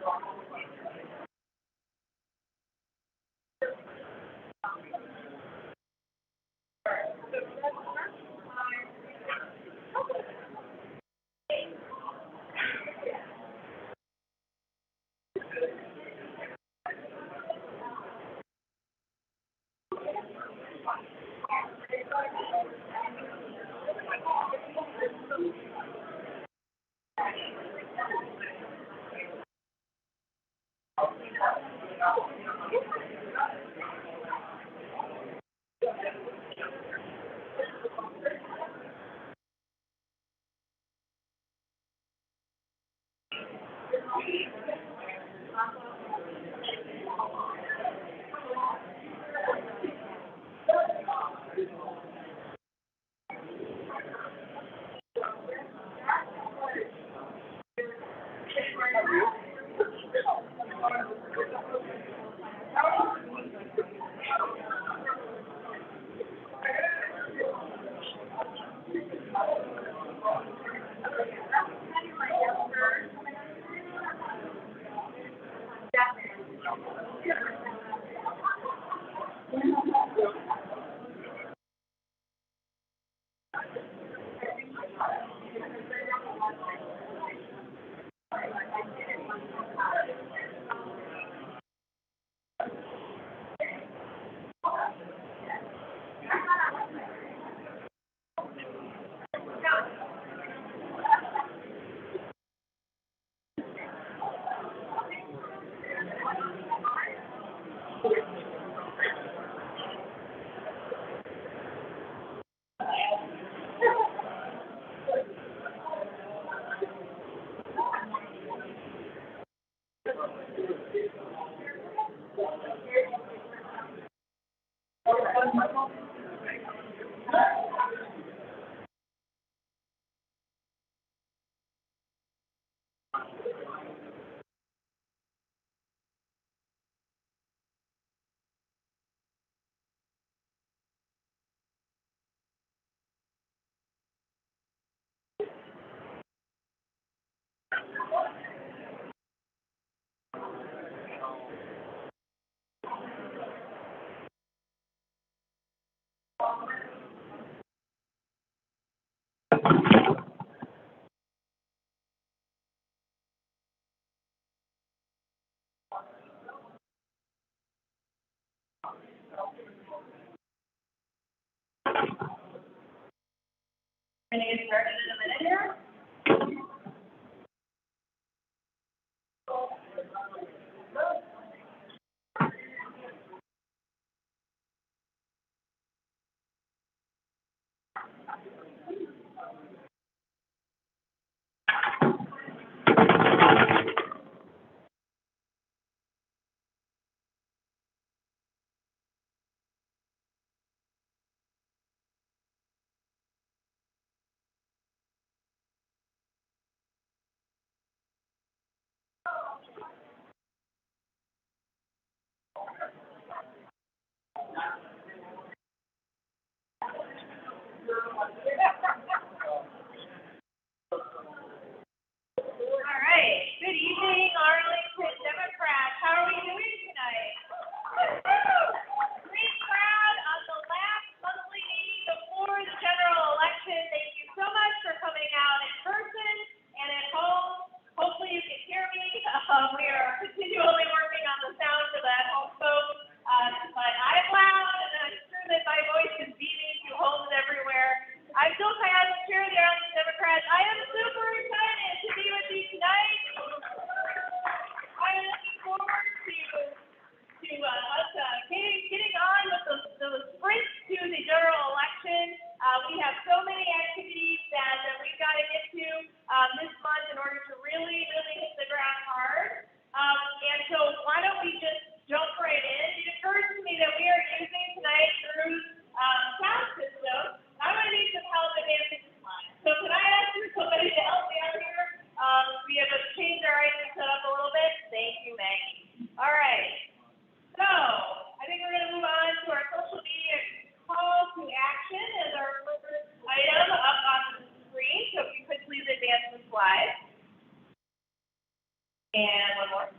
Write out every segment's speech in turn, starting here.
We're going to get started in a minute here.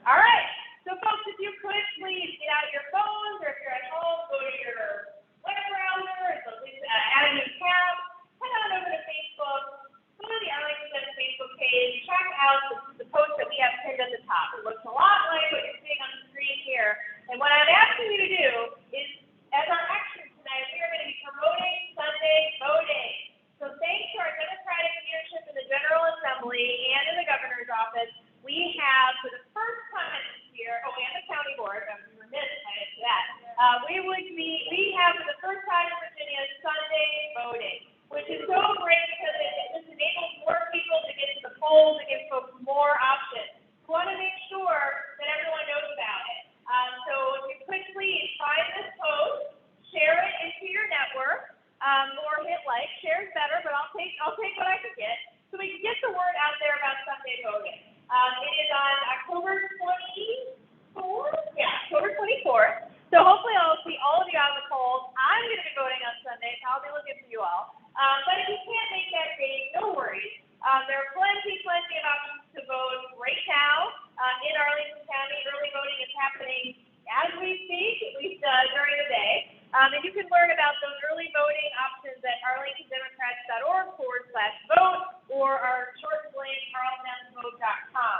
All right. So, folks, if you could please get out your phones, or if you're at home, go to your web browser, add a new tab, head on over to Facebook, go to the Arlington Facebook page, check out the post that we have pinned at the top. It looks a lot like what you're seeing on the screen here. And what I'm asking you to do is, as our action tonight, we are going to be promoting Sunday voting. So thanks to our Democratic leadership in the General Assembly and in the governor's office, we have, for the first time this year, and the county board, I'm remiss if I didn't do that, we have for the first time in Virginia Sunday voting, which is so great because it just enables more people to get to the polls and give folks more options. We want to make sure that everyone knows about it. So if you could please find this post, share it into your network, or hit like. Share is better, but I'll take what I can get, so we can get the word out there about Sunday voting. It is on October 24th. Yeah, October 24th. So hopefully I'll see all of you out in the polls. I'm going to be voting on Sunday, so I'll be looking for you all. But if you can't make that date, no worries. There are plenty of options to vote right now in Arlington County. Early voting is happening as we speak, at least during the day. And you can learn about those early voting options at arlingtondemocrats.org/vote or our short link, carlsonvote.com.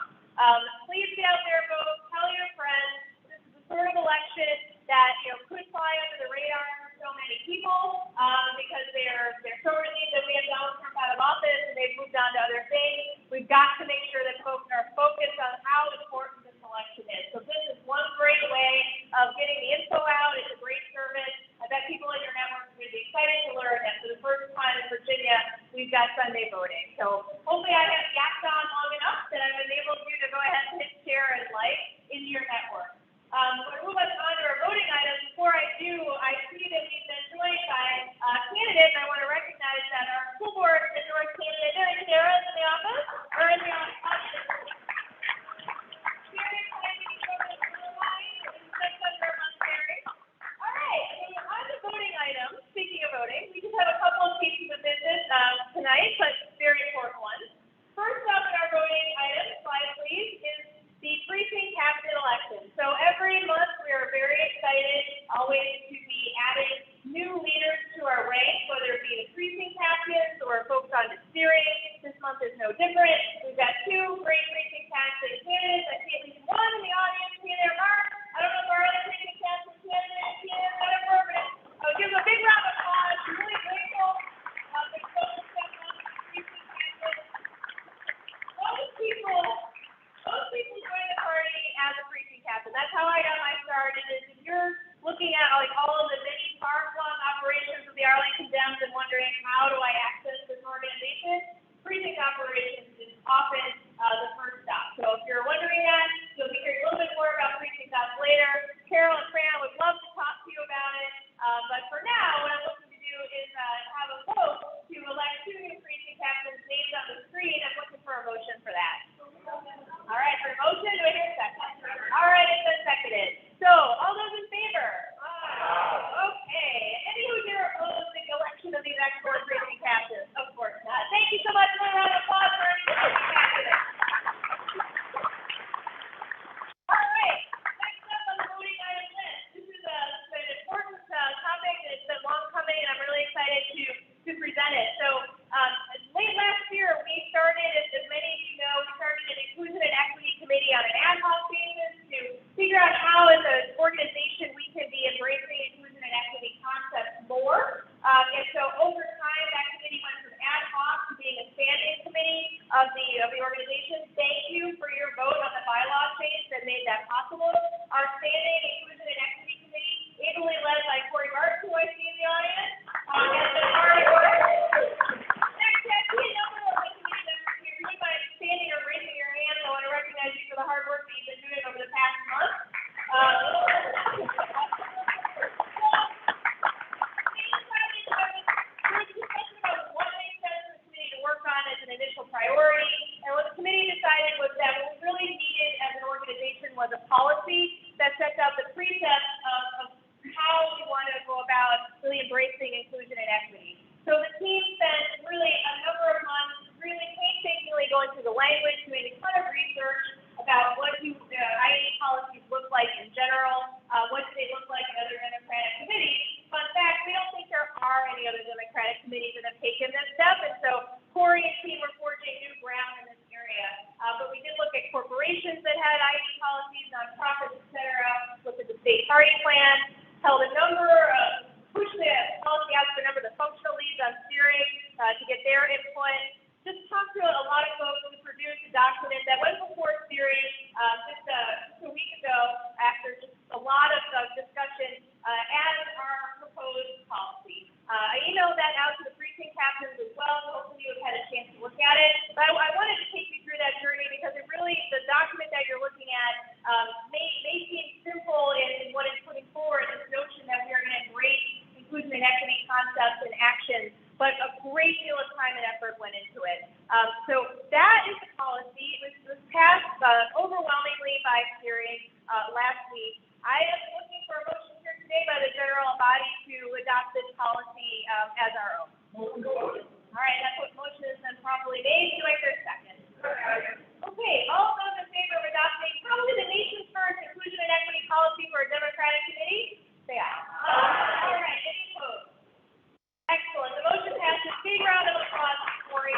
Please get out there and vote. Tell your friends. This is the sort of election that could fly under the radar for so many people because they're so relieved that we have Donald Trump out of office and they've moved on to other things. We've got to make sure that folks are focused on how important this election is. So this is one great way of getting the info out. It's a great service. I bet people in your network are going to be excited to learn that for the first time in Virginia, we've got Sunday voting. So hopefully I have yapped on long enough that I've enabled you to go ahead and hit share and like into your network. We'll move on to our voting items. Before I do, I see that we've been joined by candidates. I want to recognize that our school board endorsed candidate, Sarah, is in the office, or in the audience. Speaking of voting, we just have a couple of pieces of business tonight, but very important ones. First up in our voting items, slide please, is the precinct captain election. So every month we are very excited always to be adding new leaders to our ranks, whether it be the precinct captains or folks on the steering. This month is no different. We've got two great precinct captain candidates. I see at least one in the audience. See there, Mark? I don't know if our other precinct captain candidate is, whatever. Give them a big round of applause. I'm really grateful for folks stepping on the precinct captain. Most people join the party as a precinct captain. That's how I got my start. If you're looking at all of the many far-flung operations of the Arlington Dems and wondering how do I access this organization, precinct operations is often the first stop. So if you're wondering that, you'll be hearing a little bit more about precinct ops later. Carol and Fran would love to talk to you about it. But for now, what I'm looking to do is have a vote to elect two new precinct captains named on the screen. I'm looking for a motion for that. All right, for a motion, do I hear a second? All right, it's been seconded. So, all those in favor? Okay. Any who dare oppose the election of these export precinct captains? Of course not. Thank you so much. Another round of applause for any precinct captains. All right. Next up on the voting item list. This is an important topic that has been long coming, and I'm really excited to present it. So, late last year, we started, as many of you know, we started an Inclusion and Equity Committee on an ad hoc basis to figure out how, as an organization, we can be embracing inclusion and equity concepts more. And so, over time, that committee went from ad hoc to being a standing committee of the organization. Thank you for your vote on the bylaw change that made that possible. Our standing Inclusion and Equity Committee, ably led by Corey Barton, who I see in the audience, has been hard at work. Next, I see a number of the committee members here. If you wouldn't mind standing or raising your hand, I want to recognize you for the hard work that you've been doing over the past month. Initial priority, and what the committee decided was that what we really needed as an organization was a policy that sets out the precepts of how we wanted to go about really embracing inclusion and equity. So the team spent really a number of months really painstakingly going through the language, doing a ton of research about what I effort went into it. So that is the policy. It was passed overwhelmingly by hearing last week. I am looking for a motion here today by the general body to adopt this policy as our own. All right, that's what motion has been properly made. Do I hear a second? Okay, all those in favor of adopting probably the nation's first inclusion and equity policy for a Democratic committee, say aye. All right, any opposed? Excellent. The motion passes. Big round of applause for Cory.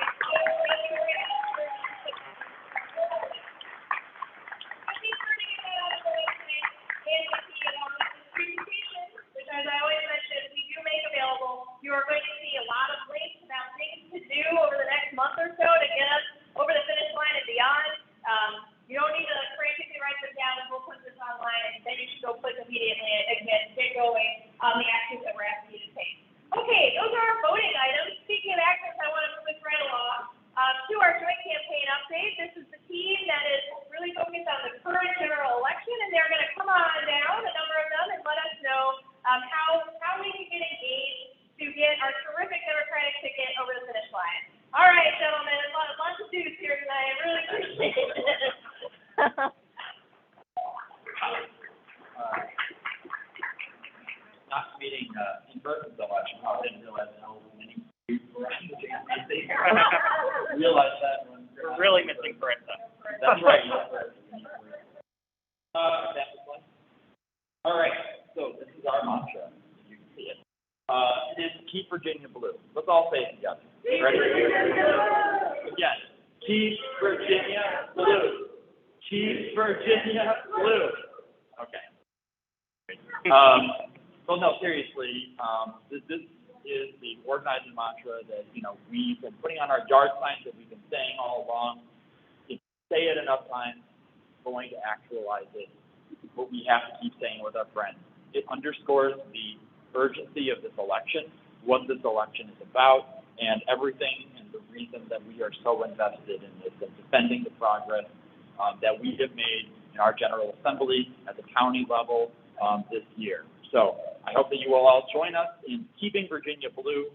As I always mention, we do make available. You are going to see a lot of links about things to do over the next month or so to get us over the finish line and beyond. You don't need to frantically write them down. We'll put this online, and then you should go click immediately and get going on the actions that we're asking you to take. Okay, those are our voting items. Speaking of actions, I want to move this right along to our joint campaign update. This is the team that is really focused on the current general election, and they're going to come on down, a number of them, and let us know how we can get engaged to get our terrific Democratic ticket over the finish line. All right, gentlemen, a bunch of dudes here tonight. I really appreciate it. Not meeting in person so much, I didn't realize how many dudes were on the campaign. Realized that when we're really missing Brenda. That's right. All right, so this is our mantra. You can see it. It is keep Virginia blue. Let's all say it together. Ready? Again. Keep Virginia blue. Keep Virginia blue. Okay. Well, no, seriously, this is the organizing mantra that, we've been putting on our yard signs that we've been saying all along. If you say it enough times, we're going to actualize it. What we have to keep saying with our friends. It underscores the urgency of this election, what this election is about, and everything and the reason that we are so invested in this and defending the progress that we have made in our General Assembly at the county level this year. So I hope that you will all join us in keeping Virginia blue.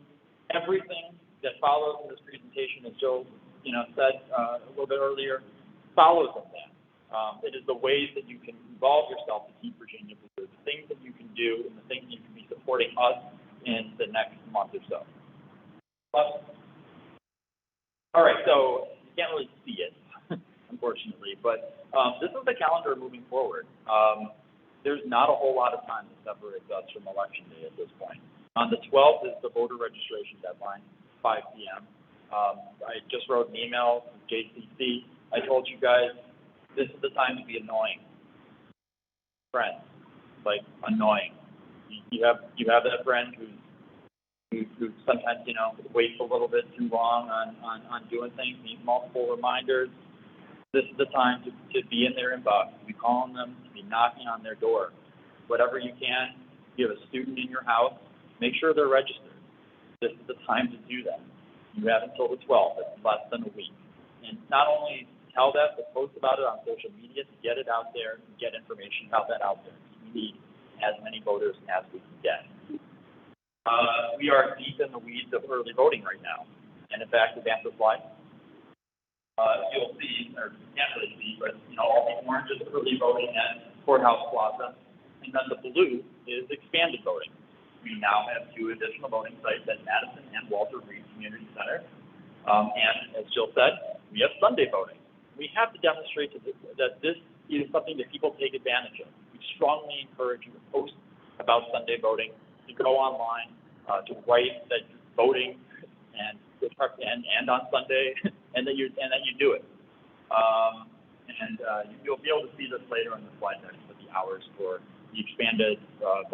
Everything that follows in this presentation, as Joe said a little bit earlier, follows in that. It is the ways that you can involve yourself to keep Virginia blue, the things that you can do, and the things you can be supporting us in the next month or so. All right, so you can't really see it, unfortunately, but this is the calendar moving forward. There's not a whole lot of time that separates us from Election Day at this point. On the 12th is the voter registration deadline, 5 p.m. I just wrote an email to JCC. I told you guys this is the time to be annoying. Friends, like annoying. You have that friend who sometimes waits a little bit too long on doing things, needs multiple reminders. This is the time to be in their inbox, to be calling them, to be knocking on their door. Whatever you can. If you have a student in your house, make sure they're registered. This is the time to do that. You have until the 12th. It's less than a week. And not only tell that, but post about it on social media to get it out there and get information about that out there. We need as many voters as we can get. We are deep in the weeds of early voting right now. And in fact, advance the slide. You'll see, or you can't really see, but all the orange is early voting at Courthouse Plaza, and then the blue is expanded voting. We now have 2 additional voting sites at Madison and Walter Reed Community Center, and as Jill said, we have Sunday voting. We have to demonstrate that this is something that people take advantage of. We strongly encourage you to post about Sunday voting, to go online, to write that you're voting and on Sunday, and that you do it. You'll be able to see this later in the slide deck, but the hours for the expanded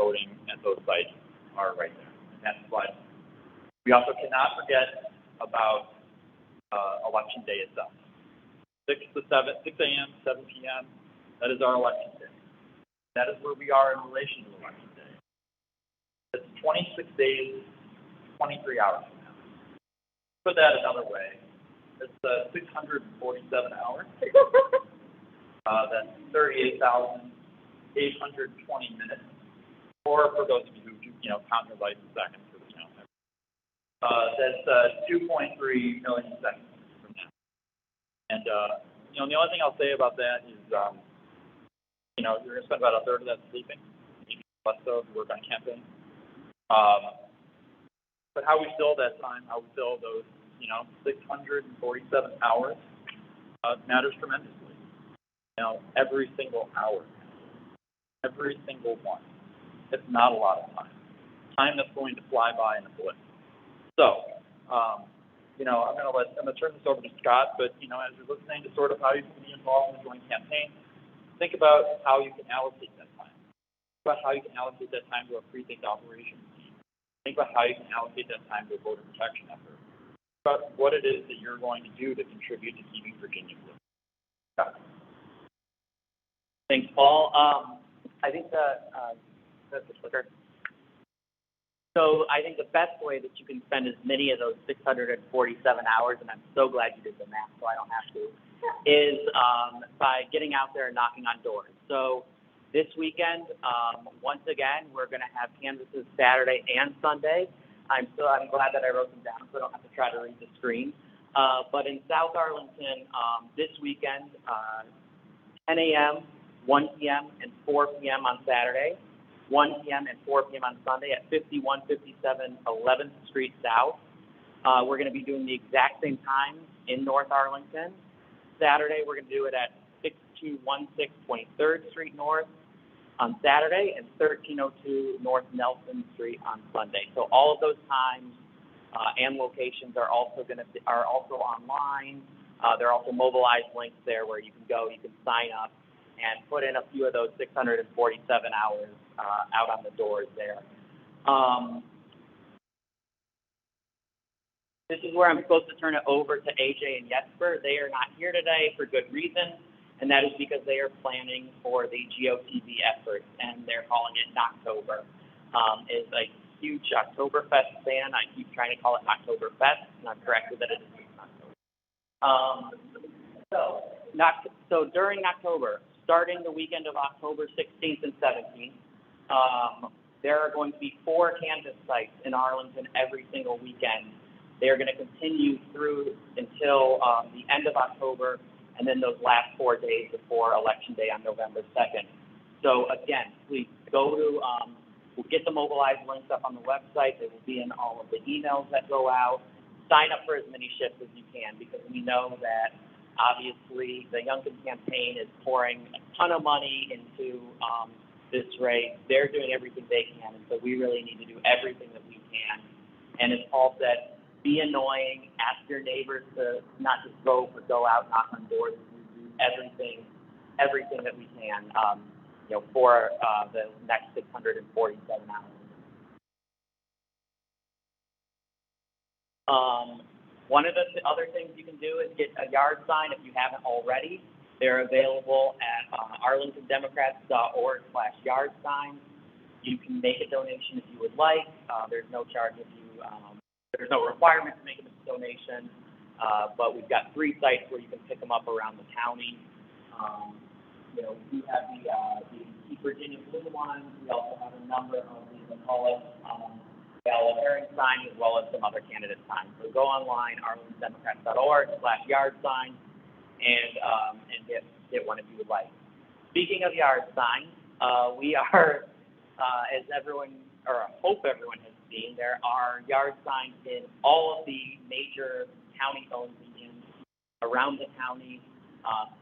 voting at those sites are right there. That's the slide. We also cannot forget about Election Day itself. 6 a.m., 7 p.m., that is our Election Day. That is where we are in relation to Election Day. It's 26 days, 23 hours from now. Put that another way, it's 647 hours. That's 38,820 minutes. Or for those of you who count your life in seconds, That's 2.3 million seconds from now. And the only thing I'll say about that is, you're going to spend about a third of that sleeping, maybe less so if you work on campaign. But how we fill that time, how we fill those, 647 hours matters tremendously. Every single hour, every single one. It's not a lot of time. Time that's going to fly by in a blip. So, I'm going to turn this over to Scott. But as you're listening to sort of how you can be involved in the joint campaign, think about how you can allocate that time. Think about how you can allocate that time to a precinct operations team. Think about how you can allocate that time to a voter protection effort. Think about what it is that you're going to do to contribute to keeping Virginia blue. Scott. Thanks, Paul. I think that's the clicker. So I think the best way that you can spend as many of those 647 hours, and I'm so glad you did the math so I don't have to, is by getting out there and knocking on doors. So this weekend, once again, we're going to have canvases Saturday and Sunday. I'm glad that I wrote them down so I don't have to try to read the screen. But in South Arlington, this weekend, 10 a.m., 1 p.m., and 4 p.m. on Saturday, 1 p.m. and 4 p.m. on Sunday at 5157 11th Street South. We're going to be doing the exact same time in North Arlington. Saturday, we're going to do it at 6216 23rd Street North on Saturday and 1302 North Nelson Street on Sunday. So all of those times and locations are also online. There are also mobilized links there where you can go, you can sign up, and put in a few of those 647 hours out on the doors there. This is where I'm supposed to turn it over to AJ and Jesper. They are not here today for good reason, and that is because they are planning for the GOTV effort, and they're calling it Knocktober. It's a huge Oktoberfest fan. I keep trying to call it Oktoberfest, and I've corrected that it is October. So during October, starting the weekend of October 16th and 17th, there are going to be 4 canvas sites in Arlington every single weekend. They are going to continue through until the end of October, and then those last 4 days before Election Day on November 2nd. So again, please go to, we'll get the mobilized links up on the website. They will be in all of the emails that go out. Sign up for as many shifts as you can, because we know that obviously the Youngkin campaign is pouring a ton of money into this race. They're doing everything they can, and so we really need to do everything that we can. And as Paul said, be annoying, ask your neighbors to not just vote, but go out, knock on doors, and do everything that we can, for the next 647 hours. One of the other things you can do is get a yard sign if you haven't already. They're available at arlingtondemocrats.org/yard signs. You can make a donation if you would like. There's no charge if you, there's no requirement to make a donation, but we've got 3 sites where you can pick them up around the county. We do have the Keep Virginia Blue ones. We also have a number of the McCullough ballot herring signs, as well as some other candidate signs. So go online, arlingtondemocrats.org/yard signs, and get one if you would like. Speaking of yard signs, we are, as everyone, or I hope everyone has seen, there are yard signs in all of the major county-owned regions around the county.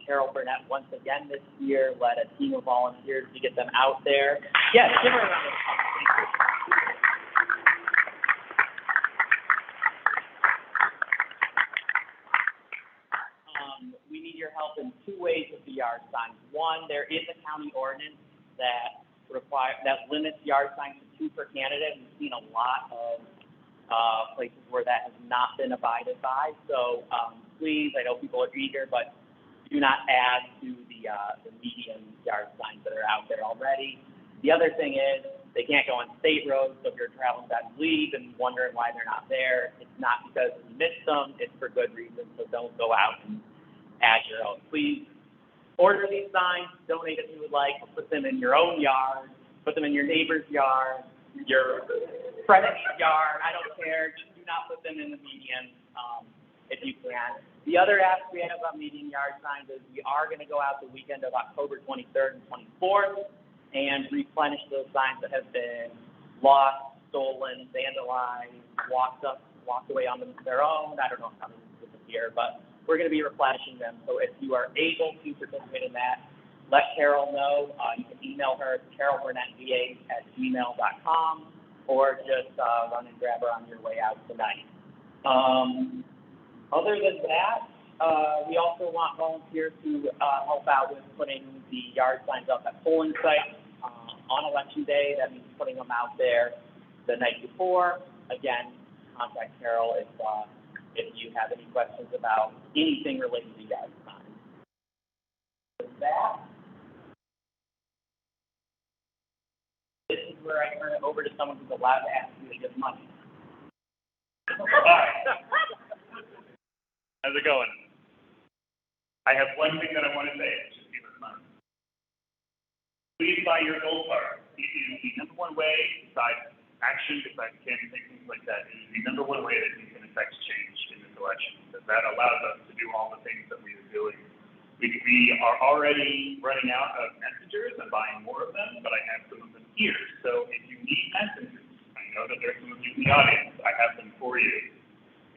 Carol Burnett, once again this year, led a team of volunteers to get them out there. Yes, give her a round of applause. We need your help in 2 ways with the yard signs. One, there is a county ordinance that limits yard signs to 2 per candidate. We've seen a lot of places where that has not been abided by. So please, I know people are eager, but do not add to the median yard signs that are out there already. The other thing is they can't go on state roads, so if you're traveling back leave and wondering why they're not there, it's not because you missed them, it's for good reason, so don't go out and add your own. Please order these signs, donate if you would like, or put them in your own yard, put them in your neighbor's yard, your frenemy's yard, I don't care, just do not put them in the median, if you can. The other ask we have on median yard signs is we are going to go out the weekend of October 23rd and 24th and replenish those signs that have been lost, stolen, vandalized, walked away on their own. I don't know how many disappear, but we're going to be replenishing them. So if you are able to participate in that, let Carol know. You can email her at carolburnettva@gmail.com or just run and grab her on your way out tonight. Other than that, we also want volunteers to help out with putting the yard signs up at polling sites on Election Day. That means putting them out there the night before. Again, contact Carol if you have any questions about anything related to yard signs. With that, this is where I turn it over to someone who's allowed to ask you to give money. Hi. How's it going? I have one thing that I want to say. Just give us money. Please buy your gold card. It is the number one way, besides action, besides candidates, things like that, it is the number one way that you can affect change in this election. Because that allows us to do all the things that we are doing. We are already running out of messengers and buying more of them, but I have some of them here. So if you need messengers, I know that there are some of you in the audience. I have them for you.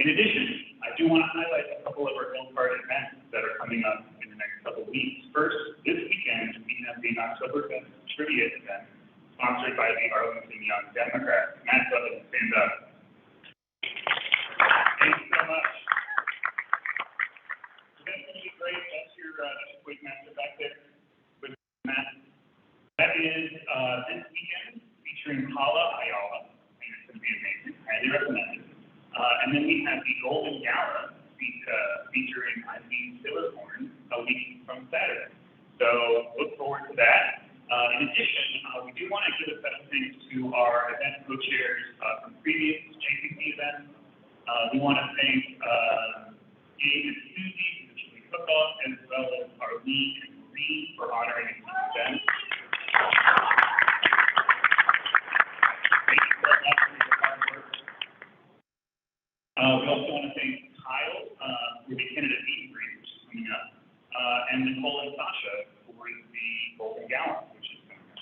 In addition, I do want to highlight a couple of our gold card events that are coming up in the next couple of weeks. First, this weekend, we have the Oktoberfest Trivia event, sponsored by the Arlington Young Democrats. Matt, go ahead and stand up. Thank you so much. That's going to be great. That's your quick master back there with Matt. That is this weekend, featuring Paula Ayala, and it's going to be amazing. Highly recommended. And then we have the Golden Gala featuring Eileen Silverhorn a week from Saturday. So look forward to that. In addition, we do want to give a special thanks to our event co-chairs from previous JCC events. We want to thank Gabe and Susie for the chili cook-off, as well as Arlene and Marie for honoring these events. Thank you so much for your hard work. We also want to thank Kyle for the candidate meet and greet, which is coming up, and Nicole and Sasha for the Golden Gala, which is coming up.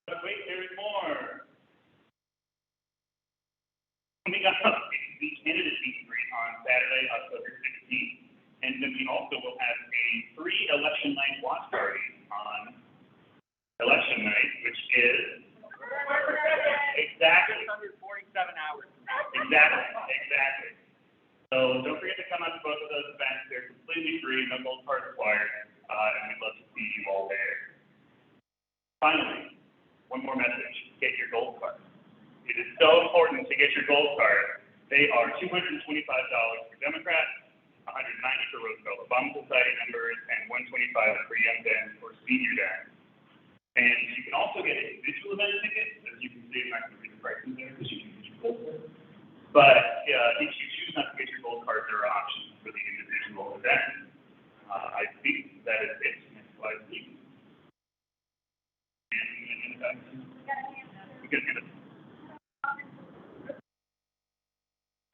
But wait, there's more. Coming up is the candidate meet and greet on Saturday, October 16th. And then we also will have a free election night watch party on election night, which is exactly 147 hours. Exactly. So don't forget to come out to both of those events. They're completely free, no gold card required, and we'd love to see you all there. Finally, one more message: get your gold card. It is so important to get your gold card. They are $225 for Democrats, $190 for Roosevelt Obama Society members, and $125 for Young Dems or Senior Dems. And you can also get individual event tickets. As you can see, I'm not going to read the prices there because you can get your gold card. But if you choose not to get your gold card, there are options for the individual event. I think that is it. Next slide, please.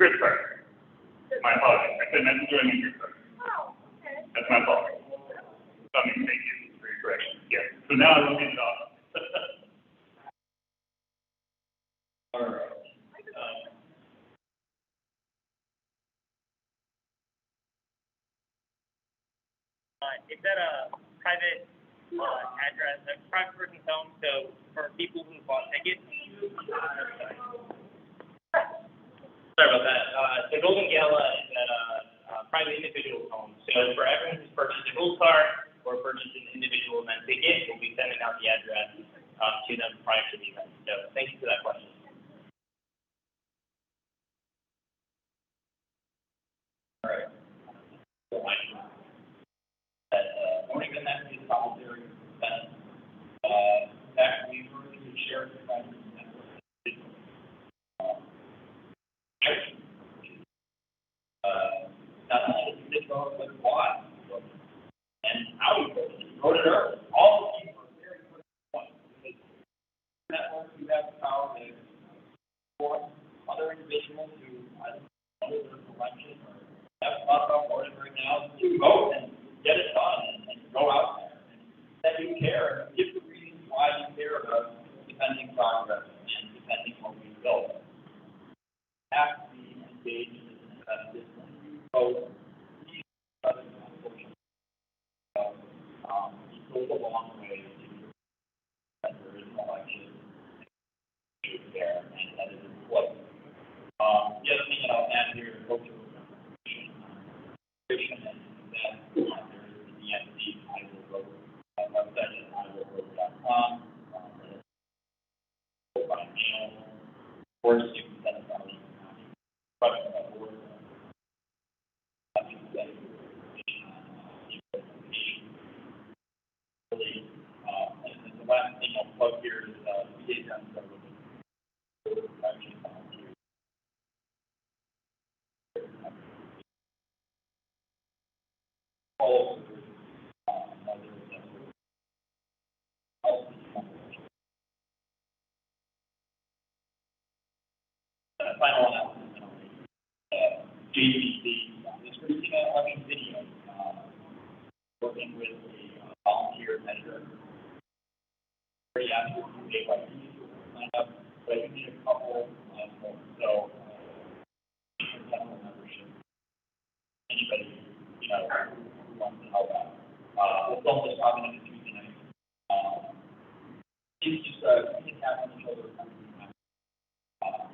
Group card. My apologies. I said messenger and group card. Oh, okay. That's my fault. Thank you for your correction. Yeah. So now I will hand it off. All right. It's at a private address, a private person's home. So for people who bought tickets, sorry about that. The Golden Gala is at a private individual's home. So for everyone who's purchased a gold card or purchased an individual event ticket, we'll be sending out the address to them prior to the event. So thank you for that question. All right. Morning and that is voluntary event. That we really share the friends and not only did vote, but why. And how we voted. Voted early. All of you are very good points because vote and get it done and go out there. And that you care, give the reasons why you care about defending progress and defending what we built. Have to be engaged and invested when you vote. It goes a long way to that there is an election there, and that is important. The other thing that I'll add here is cultural representation. And that there is the DMC, I will vote, website is iwillvote.com. By mail, or 6 to 7,000 questions at board. Really, and then the last thing I'll plug here is we did have some all final announcement, JCC, this recent election video, working with a volunteer editor. Very active in KYC, sign up, but you need a couple more. So, general membership, anybody, who wants to help out. We'll film this probably next Tuesday night. It's just, we can tap on each other.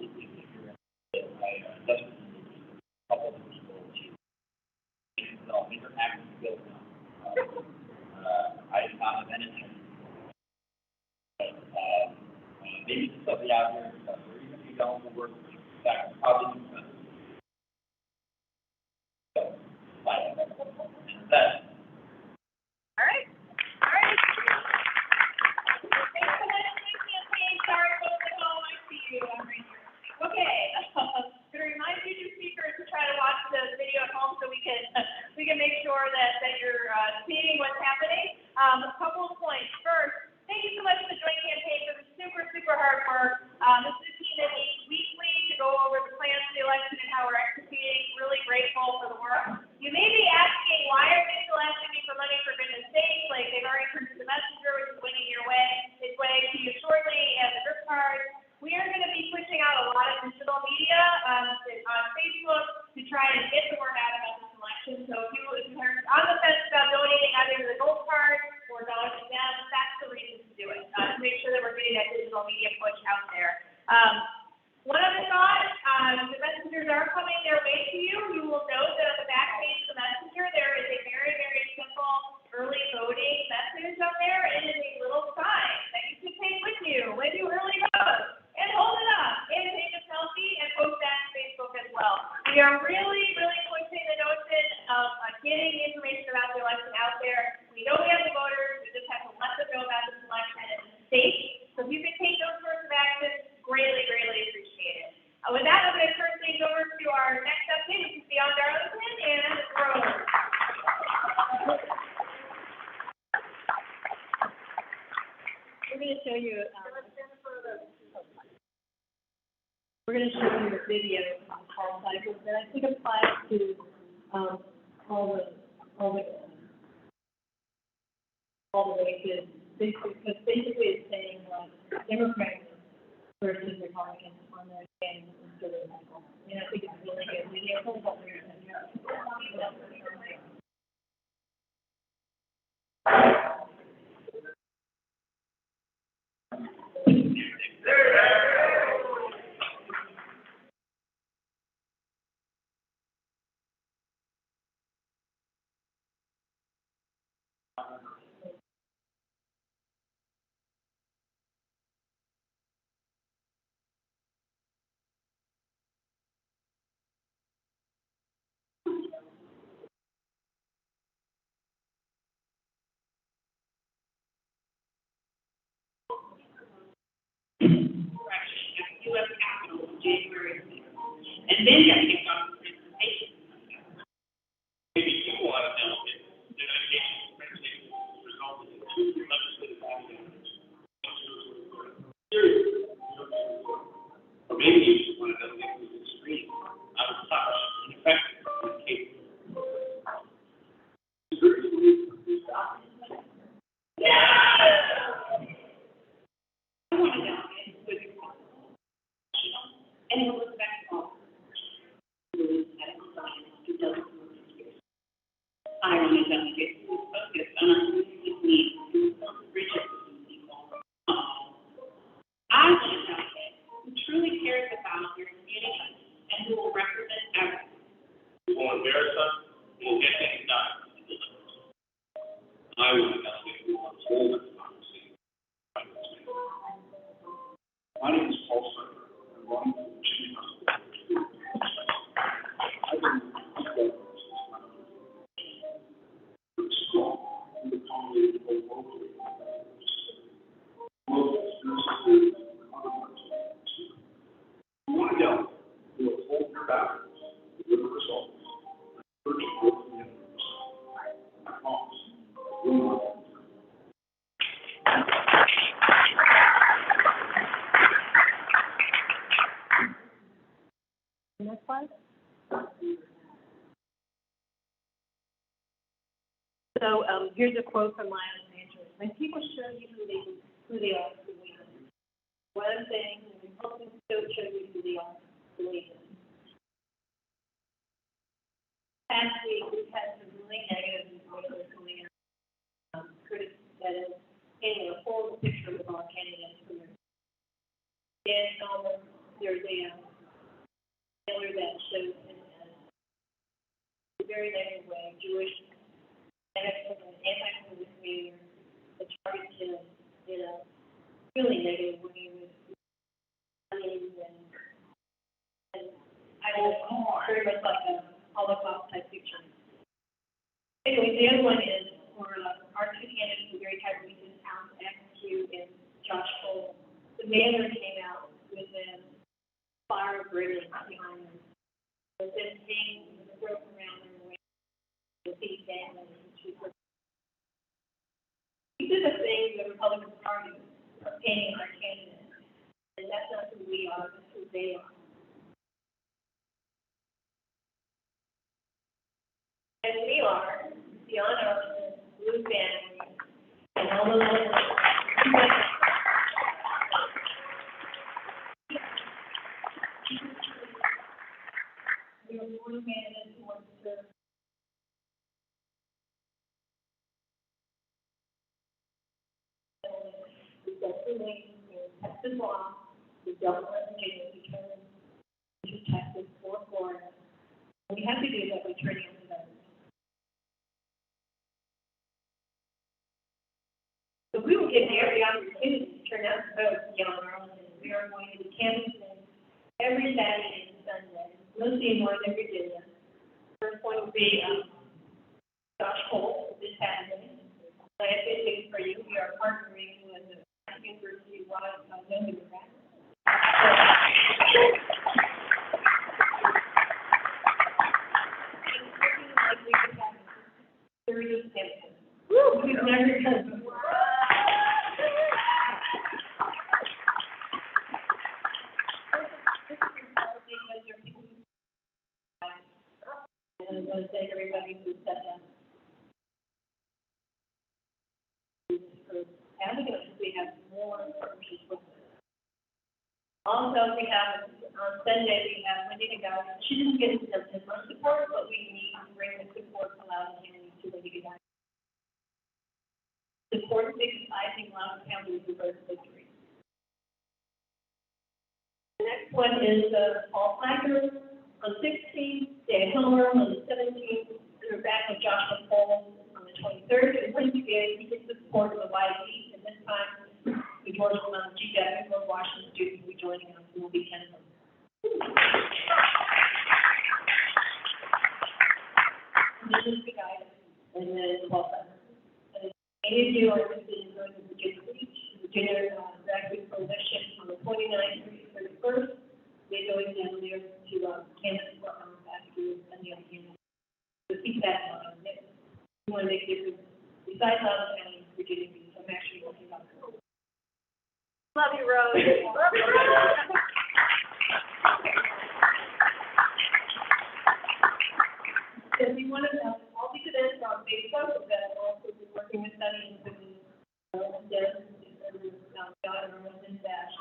If you're interested, I definitely need a couple of people to interact with skills now. I have not been in there. But maybe somebody out here, or even if you don't work back, probably do that. So, bye. And that. All right. Thanks so much, campaign. Sorry, folks at home. I see you. I'm right here. Okay. Going to remind future speakers to try to watch the video at home so we can make sure that you're seeing what's happening. A couple of points. First, thank you so much to the joint campaign for the super hard work. This is a team that meets weekly to go over the plans for the election and how we're executing. Really grateful for the work. You may be asking, why are they still asking me for money, for goodness sake? Like, they've already printed the messenger, which is winging its way to you shortly, and the drip card. We are going to be pushing out a lot of digital media on Facebook to try and get the word out about this election. So if you're on the fence about donating either to the gold card or dollars to them, that's the reason to do it. To make sure that we're getting that digital media push out there. One other thought, the messengers are coming their way to you. You will note that on the back page of the messenger, there is a very, very simple early voting message up there. It is a little sign that you can take with you when you early vote. And hold it up, and take a selfie, and post that to Facebook as well. We are really pushing the notion of getting the information about the election out there. We know we have the voters, we just have to let them know about this election and it's safe. So if you can take those sorts of actions, greatly appreciate it. With that, I'm going to turn things over to our next update, which is Beyond Darlington and Rose. We're going to show you. We're going to show you a video on call cycles that I think applies to all the races. Because basically it's saying Democrats versus Republicans on their candidates instead of Michael. And I think it's a really good video. Hold on here. U.S. Capitol in January 6th. And then you have to get on the presentation. Maybe people want to know if the education resulted in two legislative actions. Or maybe you just want to know if it was extreme, out of touch, ineffective, or capable. And it goes back to all who is medical science, who doesn't work experience. I run a delegate who is focused on the needs of richer people. I want a delegate who truly cares about your community and who will represent everyone. We will embarrass us, we will get things done. I want a delegate who will hold this conversation. My name is Paul Sutter. I'm running for the city council. I've been school in the community of locally. One young who will hold your battles, deliver results, urge growth in the universe. I promise. We will not. Next slide. So here's a quote from Lionel Sanders. When people show you who they are, believe them. What I'm saying is when Republicans don't show you who they are, believe them. Last week, we had some really negative voices coming out, critics that is painting a full picture of our candidates for their. Dan Elmer, there's a trailer that shows in a very negative way Jewish anti-Semitic behavior that targets him in a really negative way with money and I don't know, very much like a Holocaust type picture. Anyway, the other one is for our two candidates who are very tight regions, Alan XQ and Josh Cole. The mayor came out with a fire burning behind them. But then came with a rope around their waist, the big families. These are the things the Republican Party are painting our candidates, and that's not who we are, that's who they are. And we are beyond our blue family and all those other we are blue candidates who want to serve. We definitely tested law. We don't let Virginia determine to Texas or Florida. And we have to do that by turning on the voters. So we will give every opportunity to turn out the vote beyond Arlington. We are going to be canvassing every Saturday and Sunday, mostly in Northern Virginia. First one will be Josh Cole this Saturday. I have good news for you. We are partnering with the University-wide Young Democrats. It's looking like we could have 30 candidates. We've never done before. And I'm going to thank everybody who set that. Advocates, we have more partnerships with them. Also, we have, on Sunday, we have Wendy Gagai. She didn't get as much support, but we need to bring the support to Loudoun County to Wendy Gagai. Support because I think Loudoun County is the first victory. The next one is Paul Flagler on 16th, Dan Helmer on the 17th, and we're back with Joshua Cole on the 23rd. And once again, he gets the support of the YD, and this time, the Georgia GW or Washington students will be joining us, and we'll be 10 of them. And this is the guidance, and then 12 others. And any of you are interested in going to Virginia Beach, Virginia Rugby Coalition on the 29th through the 31st. They're going down there to Kansas for Basketball and the other Kansas. So keep that in mind. We want to make a difference. Besides Loudoun County, Virginia Beach, I'm actually looking up. Love you, Rose. Love you, Rose. And we want to know all these events are on Facebook, that will also be working with studying with Des and John and Rose and Dash.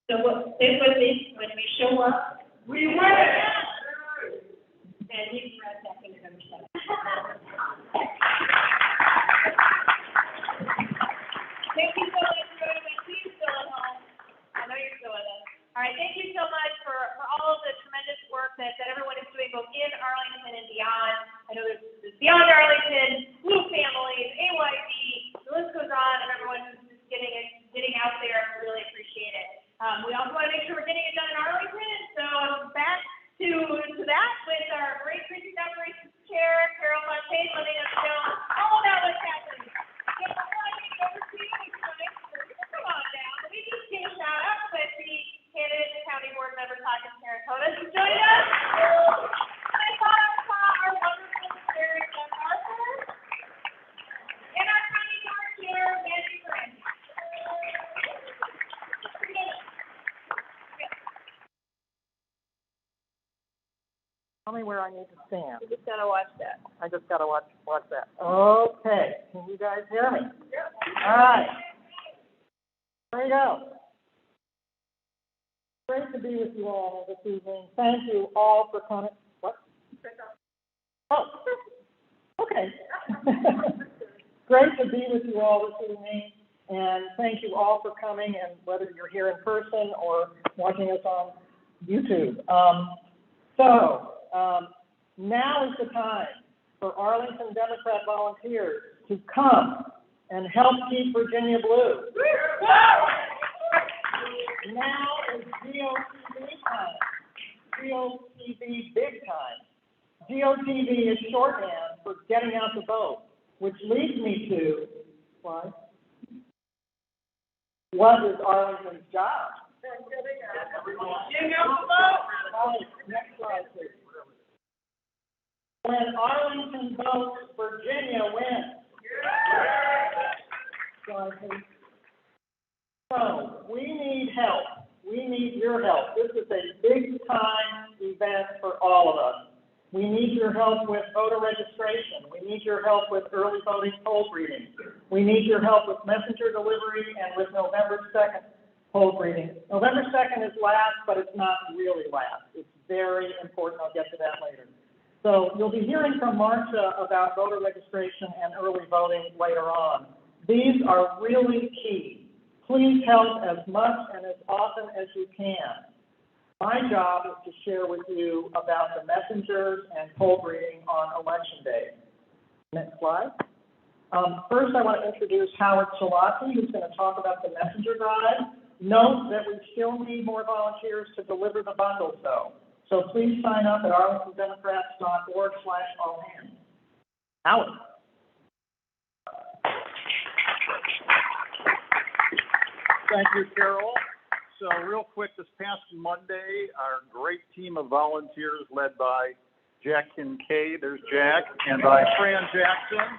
So what, it was this, when we show up, we win. And he's right back in November 7th. Thank you so much for joining us. Please still at home. I know you're still with us. All right, thank you so much for all of the tremendous work that everyone is doing both in Arlington and beyond. I know there's Beyond Arlington, Blue Families, AYB, the list goes on, and everyone who's just getting out there. We really appreciate it. We also want to make sure we're getting it done in Arlington, so back to that with our great precinct operations chair, Carol Fontaine, letting us know all about what's happening. So before I take it over to you, come on down. We just give a shout out with the candidate and county board member talking Sarasota who joined us. I thought I saw our wonderful chair, Jeff Arthur, and our county board chair, Maggie Grant. Tell me where I need to stand. You just gotta watch that. I just gotta watch that. Okay, can you guys hear me? Yep. All right. Here we go. Great to be with you all this evening. Thank you all for coming. What? Oh, okay. Great to be with you all this evening, and thank you all for coming, and whether you're here in person or watching us on YouTube. Now is the time for Arlington Democrat volunteers to come and help keep Virginia blue. Now is GOTV time. GOTV big time. GOTV is shorthand for getting out the vote, which leads me to, what is Arlington's job? Next slide, please. When Arlington votes, Virginia wins. So we need help. We need your help. This is a big time event for all of us. We need your help with voter registration. We need your help with early voting poll reading. We need your help with messenger delivery and with November 2nd poll reading. November 2nd is last, but it's not really last. It's very important. I'll get to that later. So you'll be hearing from Marcia about voter registration and early voting later on. These are really key. Please help as much and as often as you can. My job is to share with you about the messengers and poll reading on Election Day. Next slide. First, I want to introduce Howard Salati, who's going to talk about the messenger drive. Note that we still need more volunteers to deliver the bundles, though. So please sign up at arlingtondemocrats.org/all-hands. Howard. Thank you, Carol. So real quick, this past Monday, our great team of volunteers led by Jack Kincaid, there's Jack, and by Fran Jackson.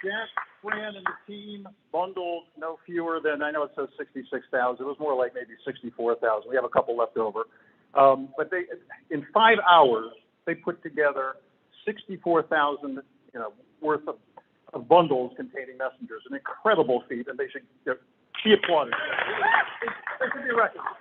Jack, Fran, and the team bundled no fewer than, I know it says 66,000, it was more like maybe 64,000. We have a couple left over. But they, in 5 hours, they put together 64,000, worth of bundles containing messengers. An incredible feat, and they should be applauded. They should be recognized.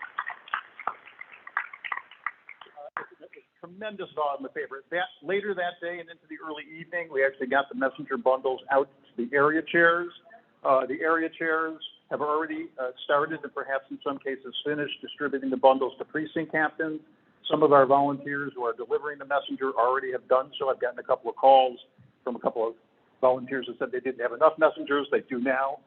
Tremendous volume of paper. Later that day and into the early evening, we actually got the messenger bundles out to the area chairs. The area chairs have already started and perhaps in some cases finished distributing the bundles to precinct captains. Some of our volunteers who are delivering the messenger already have done so. I've gotten a couple of calls from a couple of volunteers that said they didn't have enough messengers. They do now.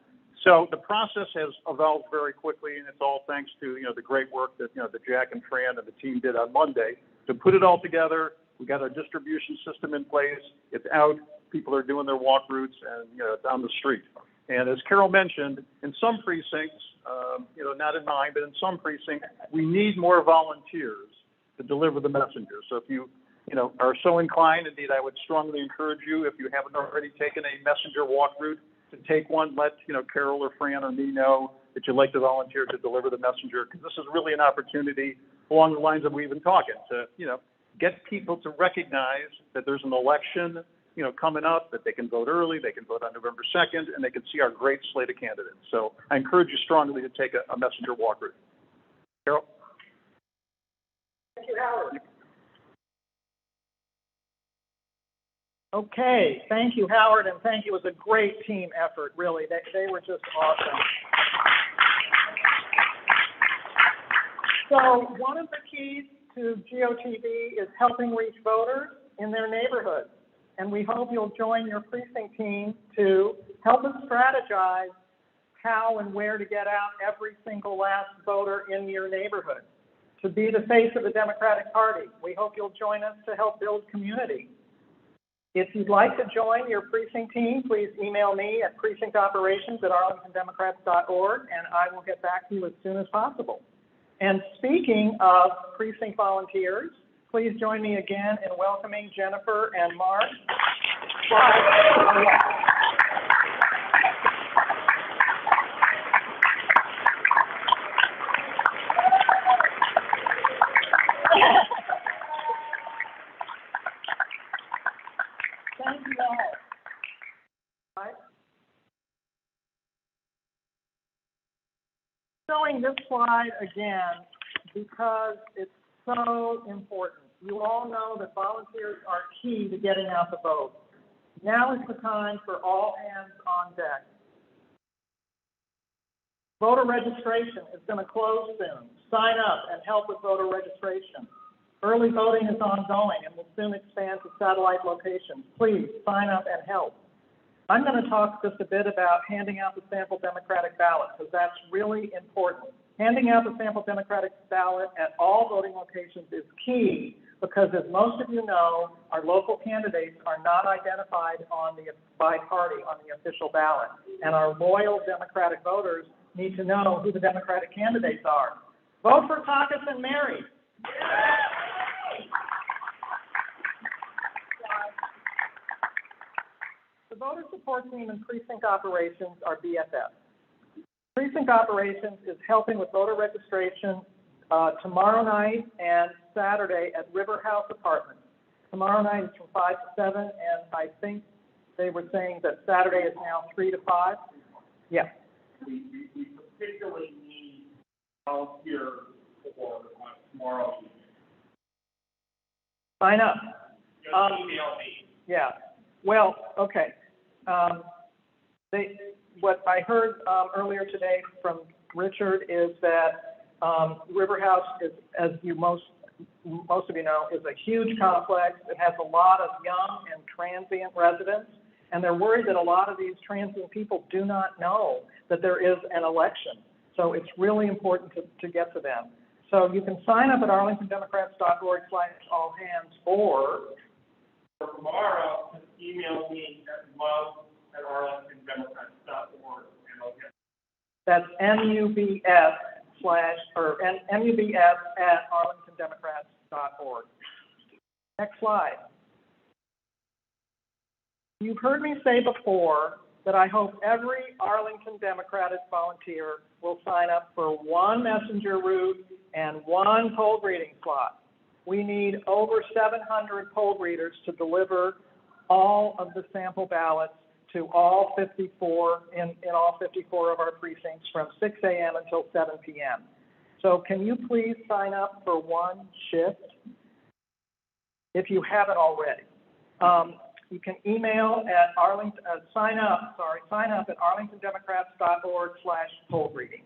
So the process has evolved very quickly, and it's all thanks to the great work that that Jack and Fran and the team did on Monday to put it all together. We got our distribution system in place. It's out. People are doing their walk routes, and it's on the street. And as Carol mentioned, in some precincts, not in mine, but in some precincts, we need more volunteers to deliver the messenger. So if you are so inclined, indeed, I would strongly encourage you, if you haven't already taken a messenger walk route, to take one. Let Carol or Fran or me know that you'd like to volunteer to deliver the messenger, because this is really an opportunity along the lines of we've been talking to get people to recognize that there's an election coming up, that they can vote early, they can vote on November 2nd, and they can see our great slate of candidates. So I encourage you strongly to take a messenger walk route. Carol? Thank you, Howard. Okay, thank you, Howard, and thank you. It was a great team effort, really. They were just awesome. So one of the keys to GOTV is helping reach voters in their neighborhoods. And we hope you'll join your precinct team to help us strategize how and where to get out every single last voter in your neighborhood. To be the face of the Democratic Party, we hope you'll join us to help build community. If you'd like to join your precinct team, please email me at precinctoperations@arlingtondemocrats.org, and I will get back to you as soon as possible. And speaking of precinct volunteers, please join me again in welcoming Jennifer and Mark. Thank you all. Right. Showing this slide again because it's so important. You all know that volunteers are key to getting out the vote. Now is the time for all hands on deck. Voter registration is going to close soon. Sign up and help with voter registration. Early voting is ongoing and will soon expand to satellite locations. Please sign up and help. I'm going to talk just a bit about handing out the sample Democratic ballot, because that's really important. Handing out the sample Democratic ballot at all voting locations is key, because as most of you know, our local candidates are not identified by party on the official ballot. And our loyal Democratic voters need to know who the Democratic candidates are. Vote for Caucus and Mary. The voter support team and precinct operations are BFF. Precinct operations is helping with voter registration tomorrow night and Saturday at River House Apartments. Tomorrow night is from 5 to 7, and I think they were saying that Saturday is now 3 to 5. Yeah. We particularly need volunteers for tomorrow evening. Sign up. Just email me. Yeah. Well, okay. What I heard earlier today from Richard is that River House is, as most of you know, is a huge complex. It has a lot of young and transient residents, and they're worried that a lot of these transient people do not know that there is an election. So it's really important to get to them. So you can sign up at arlingtondemocrats.org/allhands, or For tomorrow, just email me at love@arlingtondemocrats.org, and I'll get. that's MUBS@arlingtondemocrats.org. Next slide. You've heard me say before that I hope every Arlington Democratic volunteer will sign up for one messenger route and one cold reading slot. We need over 700 cold readers to deliver all of the sample ballots to all 54 in all 54 of our precincts from 6 a.m. until 7 p.m. So can you please sign up for one shift if you haven't already? You can email at sign up at arlingtondemocrats.org/cold reading.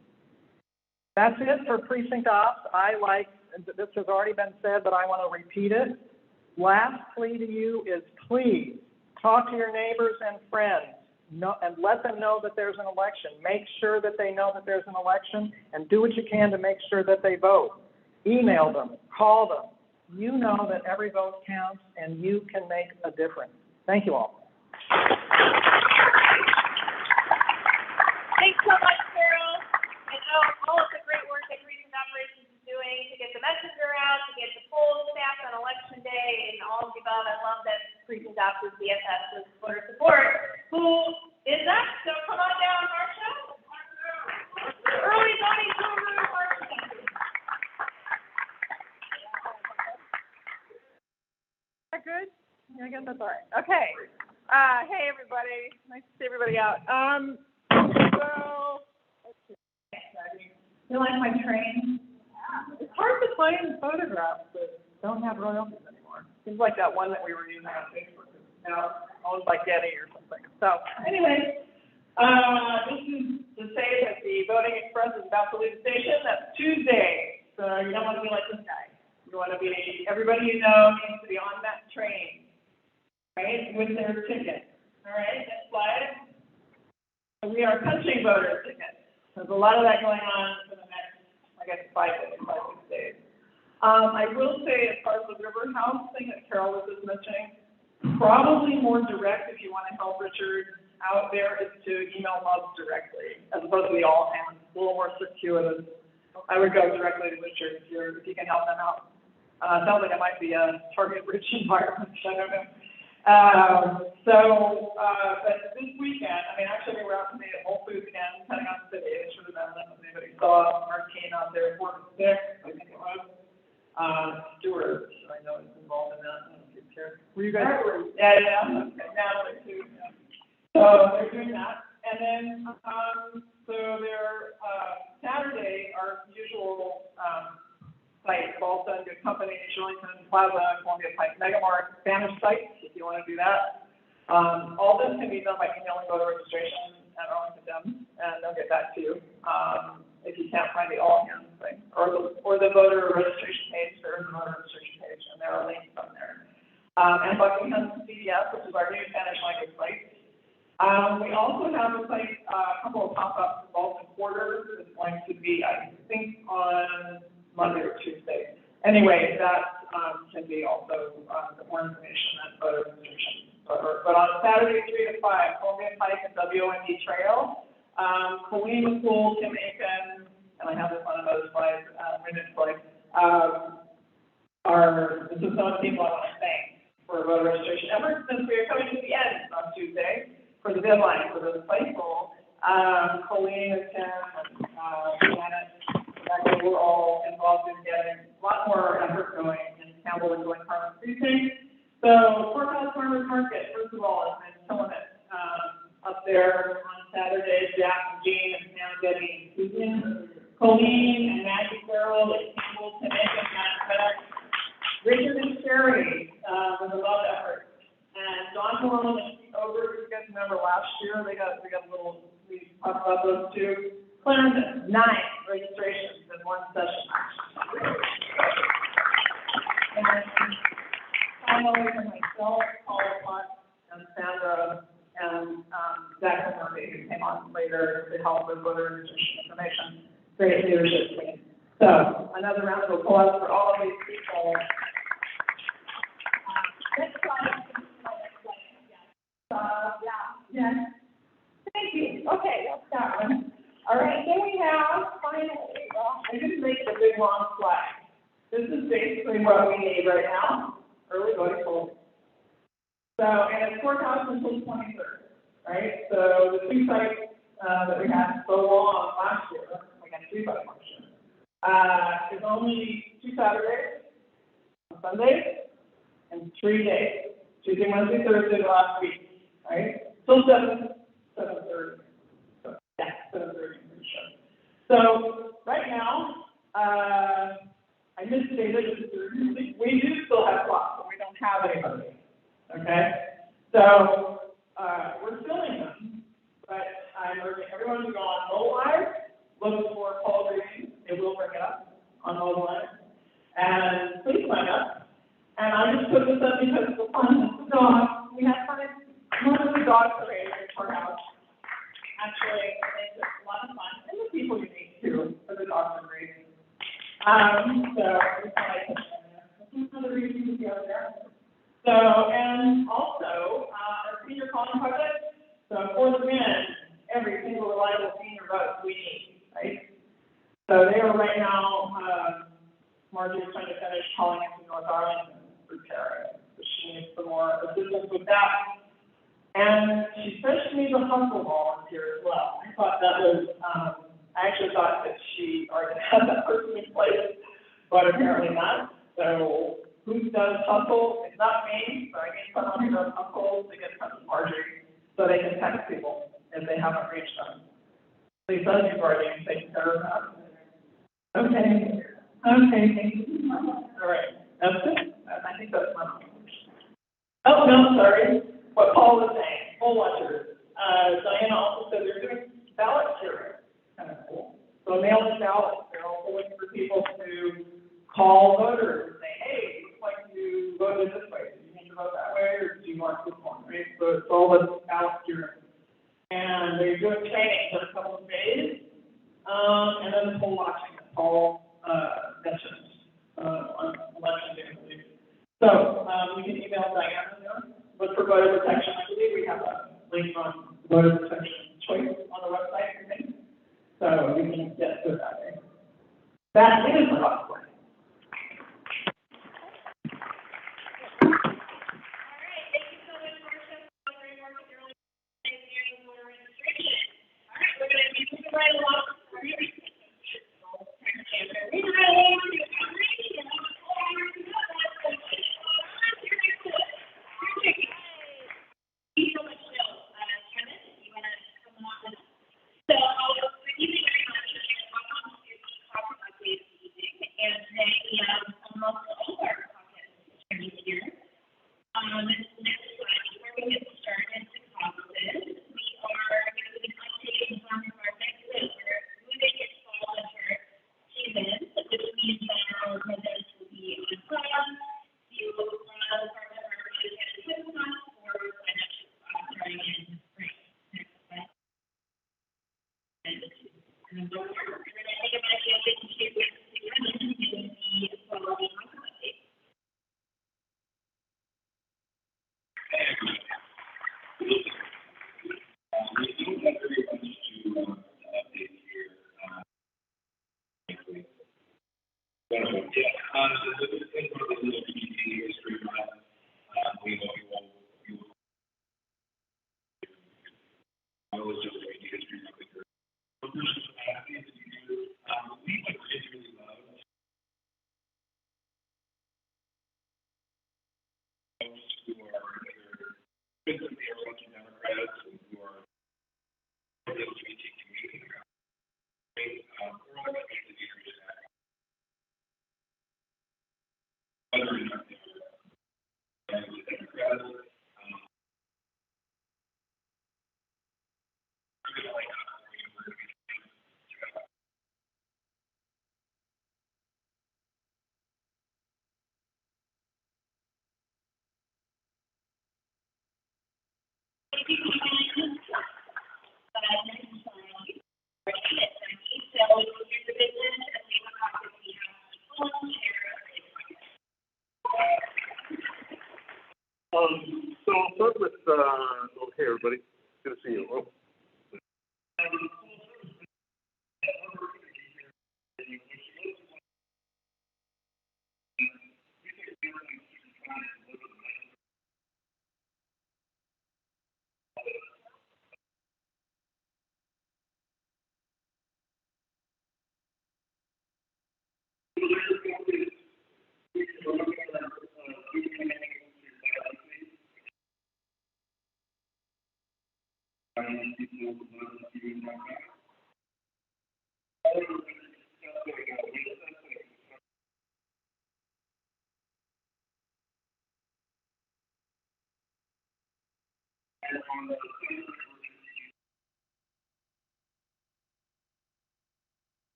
That's it for precinct ops. This has already been said, but I want to repeat it. Last plea to you is please talk to your neighbors and friends and let them know that there's an election. Make sure that they know that there's an election, and do what you can to make sure that they vote. Email them, call them. You know that every vote counts, and you can make a difference. Thank you all. Thanks so much, Carol, and all of the great work that Precinct Operations is doing to get the messenger out, to get the polls staffed on Election Day, and all of the above. I love that Precinct Ops is BFF with voter support. Who is that? So come on down, Marcia. Early voting guru, Marcia. Is that good? I guess that's all right. Okay. Hey, everybody. Nice to see everybody out. So, let's see. You like my train? Yeah. It's hard to find photographs that don't have royalties anymore. Seems like that one that we were using on Facebook is now owned by Getty or something. So, anyway, this is to say that the voting express is about to leave the station. That's Tuesday. So you don't want to be like this guy. You want to be, everybody you know needs to be on that train, right, with their ticket. All right, next slide. So we are punching voter tickets. There's a lot of that going on for the next, I guess, 5 days. I will say, as far as the River House thing that Carol was just mentioning, probably more direct if you want to help Richard out there is to email Mubs directly, as opposed to the all hands. A little more circuitous. I would go directly to Richard if you can help them out. Sounds like it might be a target-rich environment. I don't know. But this weekend, I mean, actually, we were out today at Whole Foods again, depending on the city. It should have been if anybody saw Martine out there, 4 to 6, I think it was. Stewart, I know, is involved in that. I don't know if you care. Were you guys? Yeah. Okay. Natalie, too. Yeah. So they're doing that. And then, so they're, Saturday, our usual, sites, Balsa, Good Company, Shillington Plaza, Columbia Pike, Megamart, Spanish sites, if you want to do that. All this can be done by emailing voter registration at Arlington, and they'll get back to you if you can't find the all hands thing, or the voter registration page. There is a voter registration page, and there are links on there. And Buckingham CDS, which is our new Spanish language site. We also have a site, a couple of pop-ups in Balsa Quarter. It's going to be, I think, on Monday or Tuesday. Anyway, that can be also more information at voter registration. But on Saturday, 3 to 5, Columbia Pike and WOND Trail, Colleen McCool, Tim Aiken, and I have this on another slide, this is some of the people I want to thank for voter registration efforts, since we are coming to the end on Tuesday for the deadline for the place poll. Colleen and Tim and Janet, they were all involved in getting a lot more effort going in Campbell and Glen Farmers Precinct. So, Courthouse Farmers Market, first of all, has been killing it up there on Saturday. Jack and Jean and Sam, Debbie and Susan, Colleen and Maggie Farrell, and Campbell, Tim Aiken, Matt Craddock, Richard and Sherry with a lot of effort. And Don Moreland and Pete Ogre, you guys remember last year, we got a little, we talked about those two. Clarendon, 9 registrations in one session. And finally, for myself, Paula Potts, and Sandra, and Zach Murphy, who came on later to help with voter registration information. Great leadership team. So, another round of applause for all of these people. Next slide. Yeah. Thank you. Okay, that's that one. All right, then we have, finally, I didn't make it a big long slide. This is basically what we need right now, early voting polls. So, and it's courthouse until the 23rd, right? So the 2 sites that we had so long last year, we had 3 by March, is only 2 Saturdays, on Sundays, and 3 days. Tuesday, Wednesday, Thursday, last week, right? Till 7:30. So, yeah, 7:30. So right now, I misstated we do still have slots, but we don't have anybody. Okay, so we're filling them, but I'm urging everyone to go on Mobile Live, look for Paul Green. It will bring it up on Mobile Live, and please sign up. And I just put this up because it's fun. The dogs, we have fun. Most of the dogs are ready to turn out. Actually, it's a lot of fun, and the people you meet too, for the dogs are great. So it's like another reason to be out there. So, and also our senior calling project. So for the win, every single reliable senior vote we need, right? So they are right now. Margie is trying to finish calling into North Arlington for Tara, so she needs some more assistance with that. And she said she needs a hustle volunteer as well. I thought that was, I actually thought that she already had that person in place, but apparently not. So who does hustle. It's not me, so I need someone who does hustle to get some Marjorie, so they can text people if they haven't reached them. Please does you, Marjorie, and take care of that. Okay. Okay, thank you. All right, that's it. I think that's my. Oh, no, sorry. What Paul was saying, poll watchers. Diana also said they're doing ballot sharing. Kind of cool. So mail-in ballots. They're also looking for people to call voters and say, hey, looks like you voted this way. Do you need to vote that way, or do you want this one? Right? So it's all the ballot sharing. And they're doing training for a couple of days. And then the poll watching that Paul mentioned on election day, I believe. So you can email Diana there. Look for voter protection. I believe we have a link on voter protection choice on the website, I think. So you can get to that way. That is a lot of work. So I'll start with, hey, everybody. Good to see you. Well,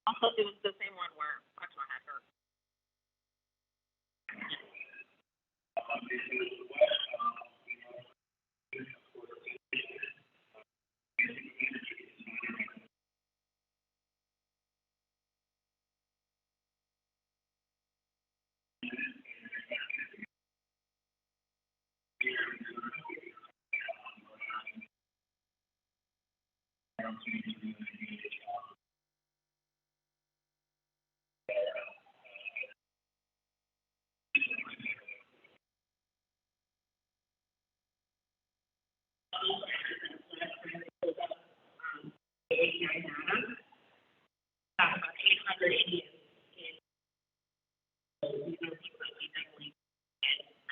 Also, it was the same one where Fatima had her. About 800 Indians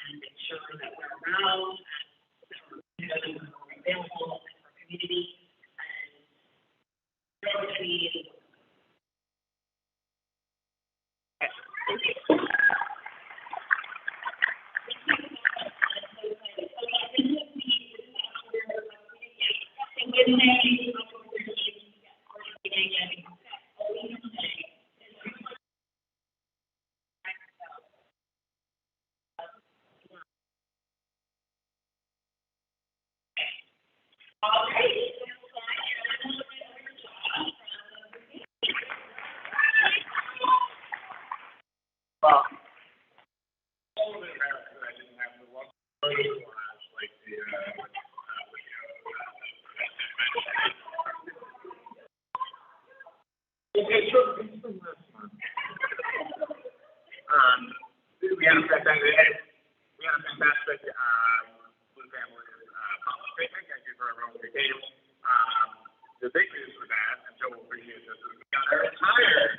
and make sure that we're around and that we're available for community and community. We had a fantastic Blue Family policy statement. Thank you for everyone who came. The big news for that, and Joe will appreciate this, is we got our entire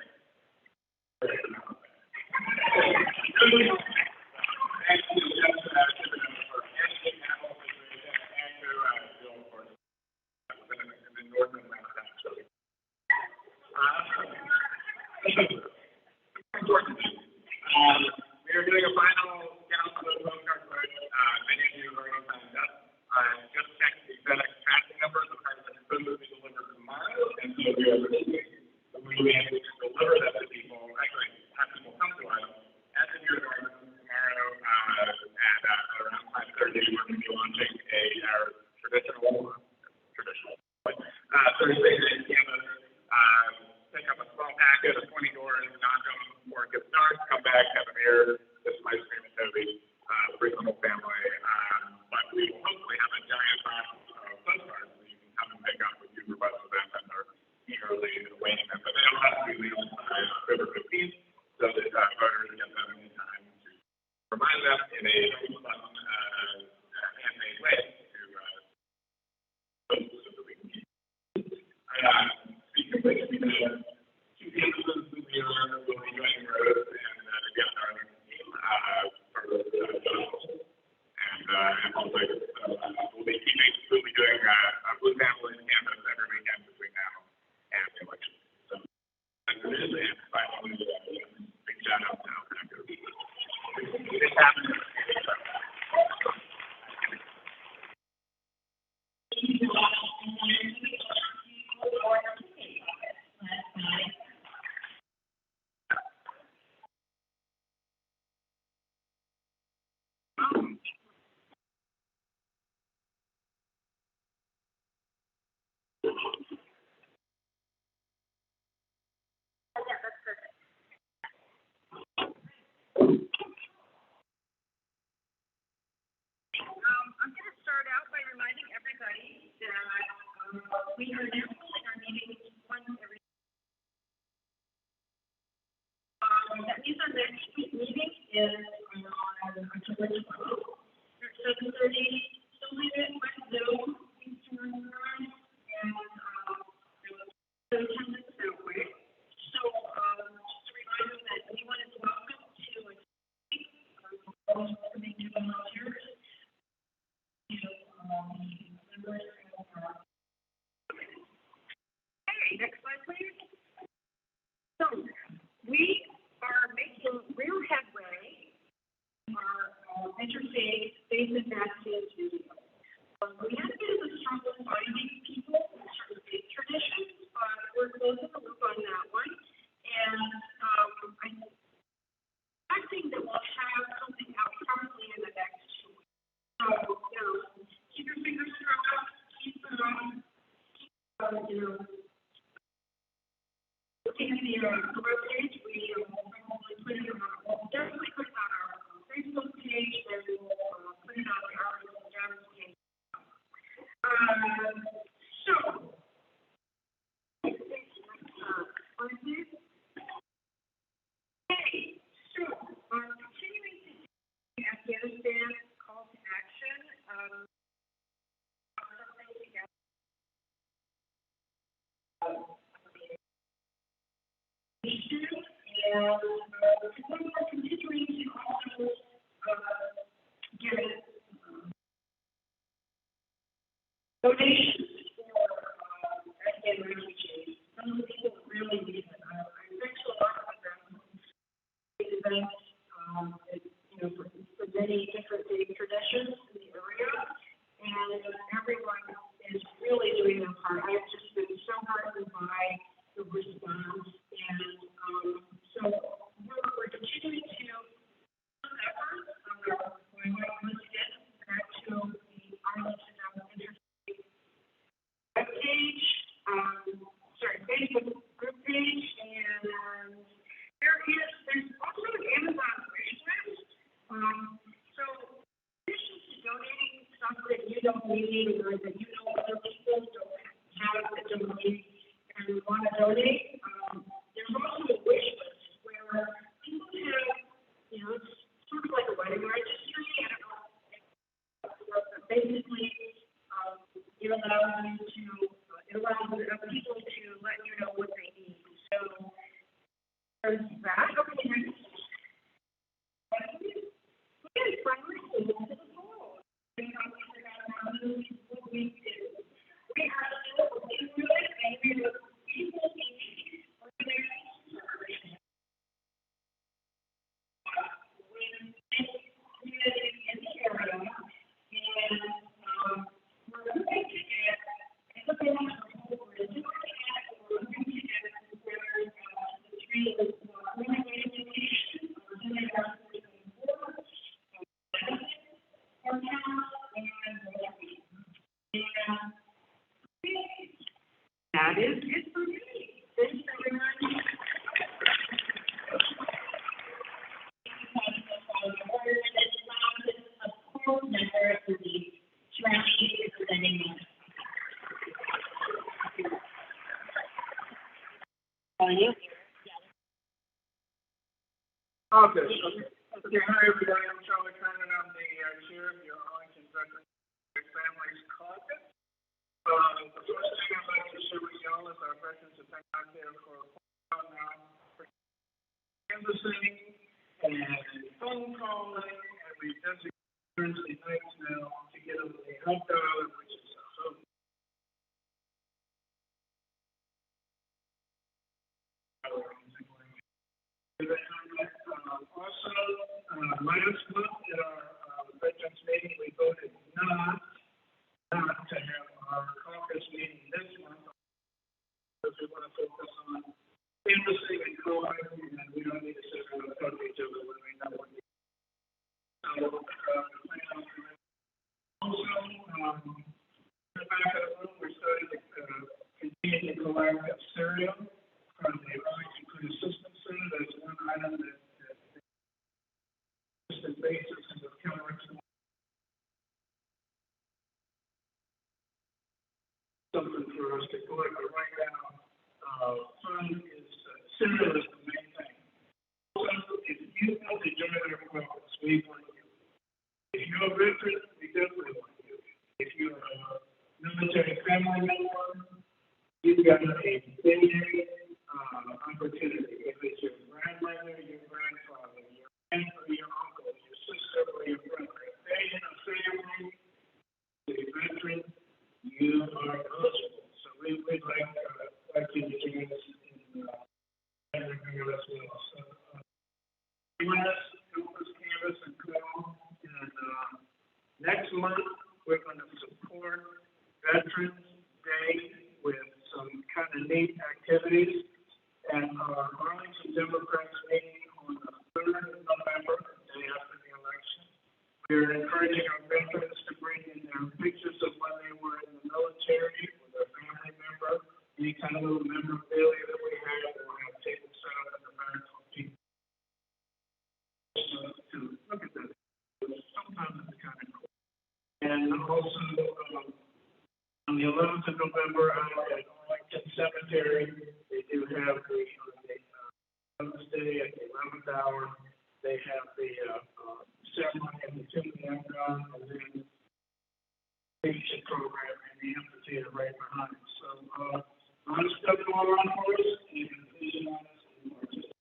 we are doing a final count of the postcard vote. Many of you have already signed up. Just check the FedEx tracking number. The card is supposed to be delivered tomorrow, and so we are we will be able to deliver that to people. Actually, have people come to us at the New York tomorrow at around 5:30. We're going to be launching our traditional Thursday night canvas. Pick up a small packet of 20 doors, knock them before it gets dark, come back, have a beer, just ice cream and Toby, bring the whole family. But we will hopefully have a giant box of postcards that you can come and pick up if you request for them and are eagerly awaiting them. But they don't have to be legal by October 15th, so that voters get them in time to remind them in a fun, handmade way to vote so that we can keep. Speaking of which, we have two campuses that we will be joining roads and again our team for the and also we'll be doing a Blue Family campus every weekend between now and the election. So that's what it is, and finally big shout out now. This happened. reminding everybody that we are now holding our meetings once every. That means our next meeting is on October 12th at 7:30. So leave it with Zoom, Eastern Time, and so attendance that way. So just a reminder that anyone is welcome to attend. Coming to volunteers, members of our. Okay, next slide, please. So we are making real headway in our interfaith faith and baptism video. We had a bit of a struggle finding people in certain faith traditions, but we're closing the loop on that one. And I think that we'll have something out probably in the next 2 weeks. So, keep your fingers crossed, keep looking at the webpage. We will probably put it on, we'll definitely put it on our Facebook page, and we'll put it on the Article Jams page. Continuing to do Afghanistan call to action, and we're continuing to also get donations for Afghan refugees. Some of the people really need it. I've been to a lot of events, for many different faith traditions in the area, and everyone is really doing their part. I've just been so heartened by the response, and so we're continuing to efforts. We want to once again back to the Arlington Interfaith webpage, Facebook group page, and there's also an Amazon wish list. So in addition to donating stuff that you don't need or that you know other people don't have to donate and want to donate, there's also a wish list where people have, it's sort of like a wedding registry. I don't know, but basically, it allows people to let you know what they need. So there's that. Okay, next. Okay, finally, to the goal. We did. We are still working through it, and we will be organizing in the area, and we're looking to get independent people who are doing that, and we're looking to get the three education, doing our that is it for me. Thanks, everyone. Okay, hi everybody, I'm Charlie Cannon, I'm the chair of your Arlington Veteran Families Caucus. The first thing I'd like to share with y'all is our veterans have been out there for a while now, canvassing and phone calling, and we've designated Thursday nights now to get them a hot dog, which is a hope. Also, last month at our veterans meeting, we voted not to have our caucus meeting this month because we want to focus on canvassing and calling, and we don't need to sit around and talk to each other when we know what we do. Also, in the back of the room, we're starting to continue to collect cereal from the Arlington Food Assistance Center. That's one item that basis and with counter something for us to collect, but right now, fun is, cereal is the main thing. So if you want to join our caucus, we want you. If you're a veteran, we definitely want you. If you're a military family member, you've got a big opportunity. If it's your grandmother, your grandfather, your aunt or your uncle, your sister or your brother, if they're in a family, a veteran, you are eligible. So we'd like you to join us in as well. So join us, help us canvas and call. And next month, we're going to support Veterans Day with some kind of neat activities. And our Arlington Democrats meeting on the 3rd of November, the day after the election. We're encouraging our veterans to bring in their pictures of when they were in the military with their family member, any kind of little memorabilia that we have. We'll have tables set up in the back for people to look at that. Sometimes it's kind of cool. And also, on the 11th of November, out at Arlington Cemetery, they do have the Mother's Day at the 11th hour. They have the ceremony at the Tomb of God, and then the leadership program in the amphitheater right behind. So, a lot of stuff going on for us, and you can vision on us and participate.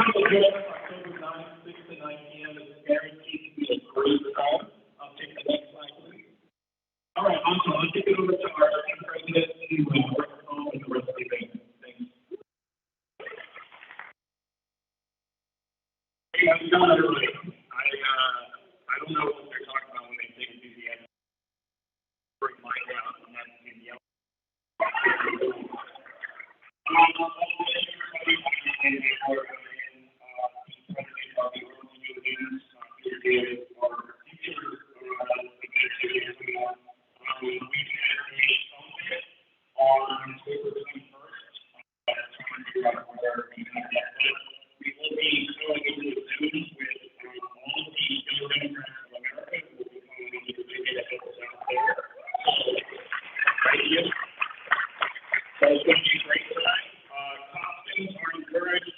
October 9th, 6 to 9 p.m. is guaranteed to be a great time. I'll take the next slide, please.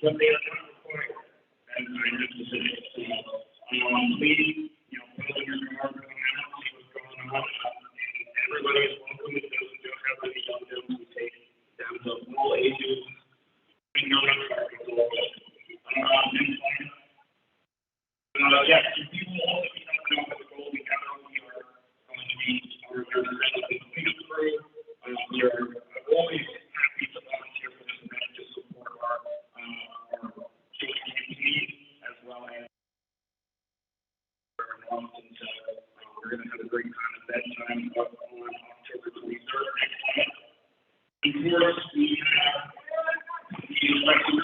what they are not required. And I have to say, please, pull in your car, come out, see what's going on. And everybody is welcome. It doesn't have any young gentlemen. We take down to all ages. We know that car is all good. Yes, you will also be helping out with the goal we have. We are going to be our cleanup crew. We are always happy to volunteer for this event to support our children community as well as our moms. And so we're going to have a great time at that time up on October 23rd next month. Of course, we have the election.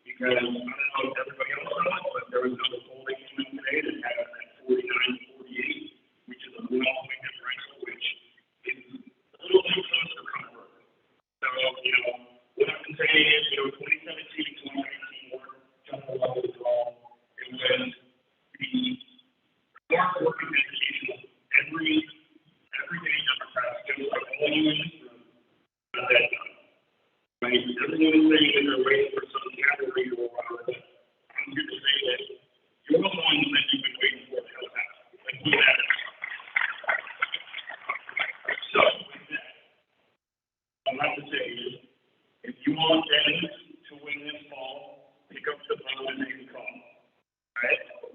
Because I don't know if everybody else saw it, but there was another polling unit today that had us at 49-48, which is a 1-point differential, which is a little too close for comfort. So, what I can say is, 2017 and 2019 weren't just a level at all. It was the hard work and dedication of every day Democrats, just like all of you in this room, got that done. Right? Everyone is saying that they're waiting for some cavalry to arrive, but I'm here to say that you're the ones that you've been waiting for to help out. And do that. So, with that, I'll have to say is, if you want Dennis to win this fall, pick up the phone and make a call. All right?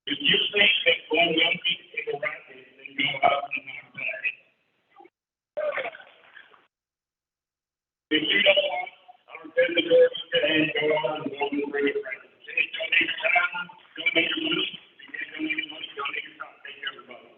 If you think that one young people take a racket, then go out and knock back. If you don't want our visitors to go out and go and bring it right. Donate your time, donate your money. If you can't donate your money, donate your time. Thank you, everybody.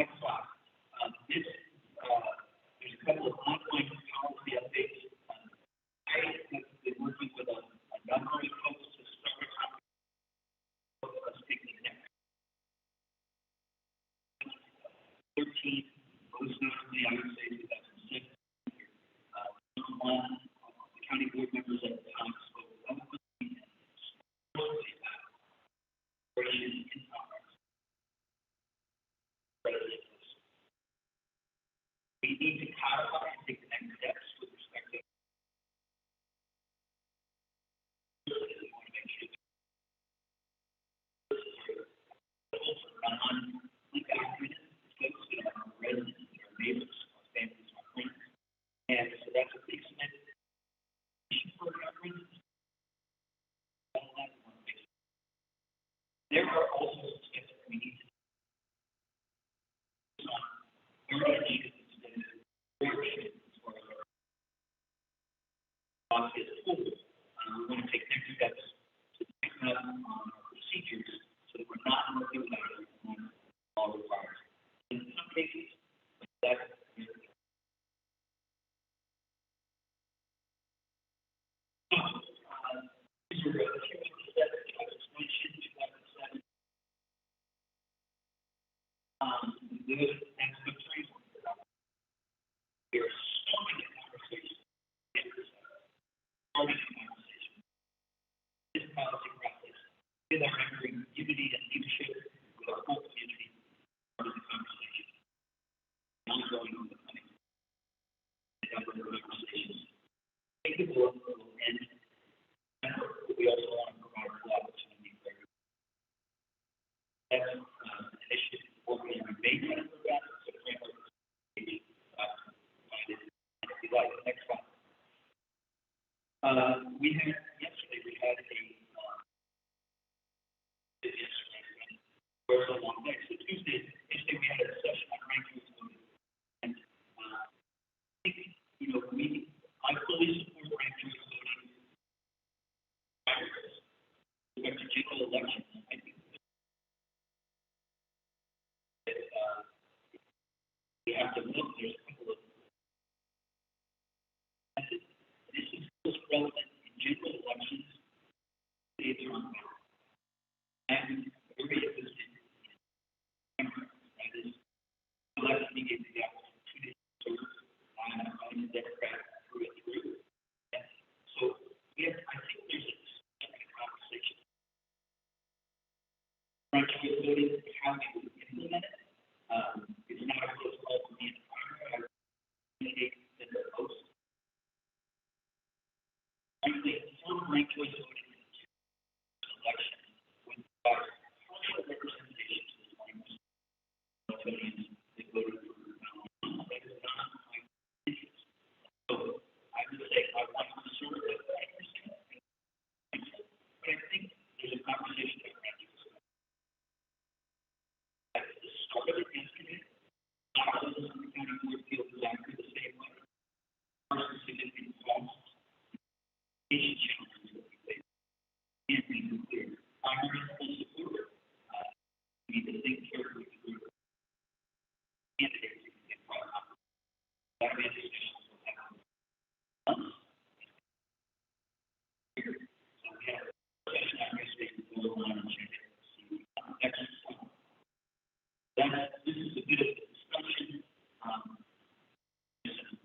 Next slide. There's a couple of ongoing policy updates. I have been working with a number of folks to start us taking the next 13, most notably, I would say 2006. One, the county board members at the time spoke eloquently and strongly about operation in Congress. We need to codify and take the next steps with respect to we want to make sure non-undocumented folks that are our residents, our neighbors, our families, our friends. And so that's a big commitment for our residents. There are also some steps that we need to do on where our needs instead of where should as far as our box is full. We want to take next steps to tighten up on our procedures so that we're not working without it on all requires. In some cases, that's these are a few of the steps that I just mentioned, 2007. That's the framework that I want. There are so many conversations. Starting a conversation. This policy process with our community and leadership, with our whole community, part of the conversation. Ongoing with the money. And other conversations. Take the board and we also want to provide full opportunity for that's an initiative working on major events, so framework next one. We had yesterday we had a where it's a long day. So Tuesday we had a session on rankings and I think I fully support rankings voting. With the general elections, I think that we have to look. There's a couple of this is most relevant in general elections. States are on ballot. And very interested in that is election we gave the opportunity to serve on the Democrat through and through. And so I think there's a conversation. Ranked voting, how we would implement it. It's not a close call for me and I indicate that the host. Frankly, some ranked choice voting in the election would provide partial representation to the 20% of Tonians that voted for that is not my interest. So I would say I want to preserve that 20%. But I think there's a conversation that at the start of it yesterday, not all of the county board feels exactly the same way. There are significant costs, patient challenges that we face. And be clear, I'm full support. We need to think carefully through candidates who can get brought up. That may be will happen months. So we have a session on yesterday to go on and check it. See next one. This is a bit of a discussion. There's some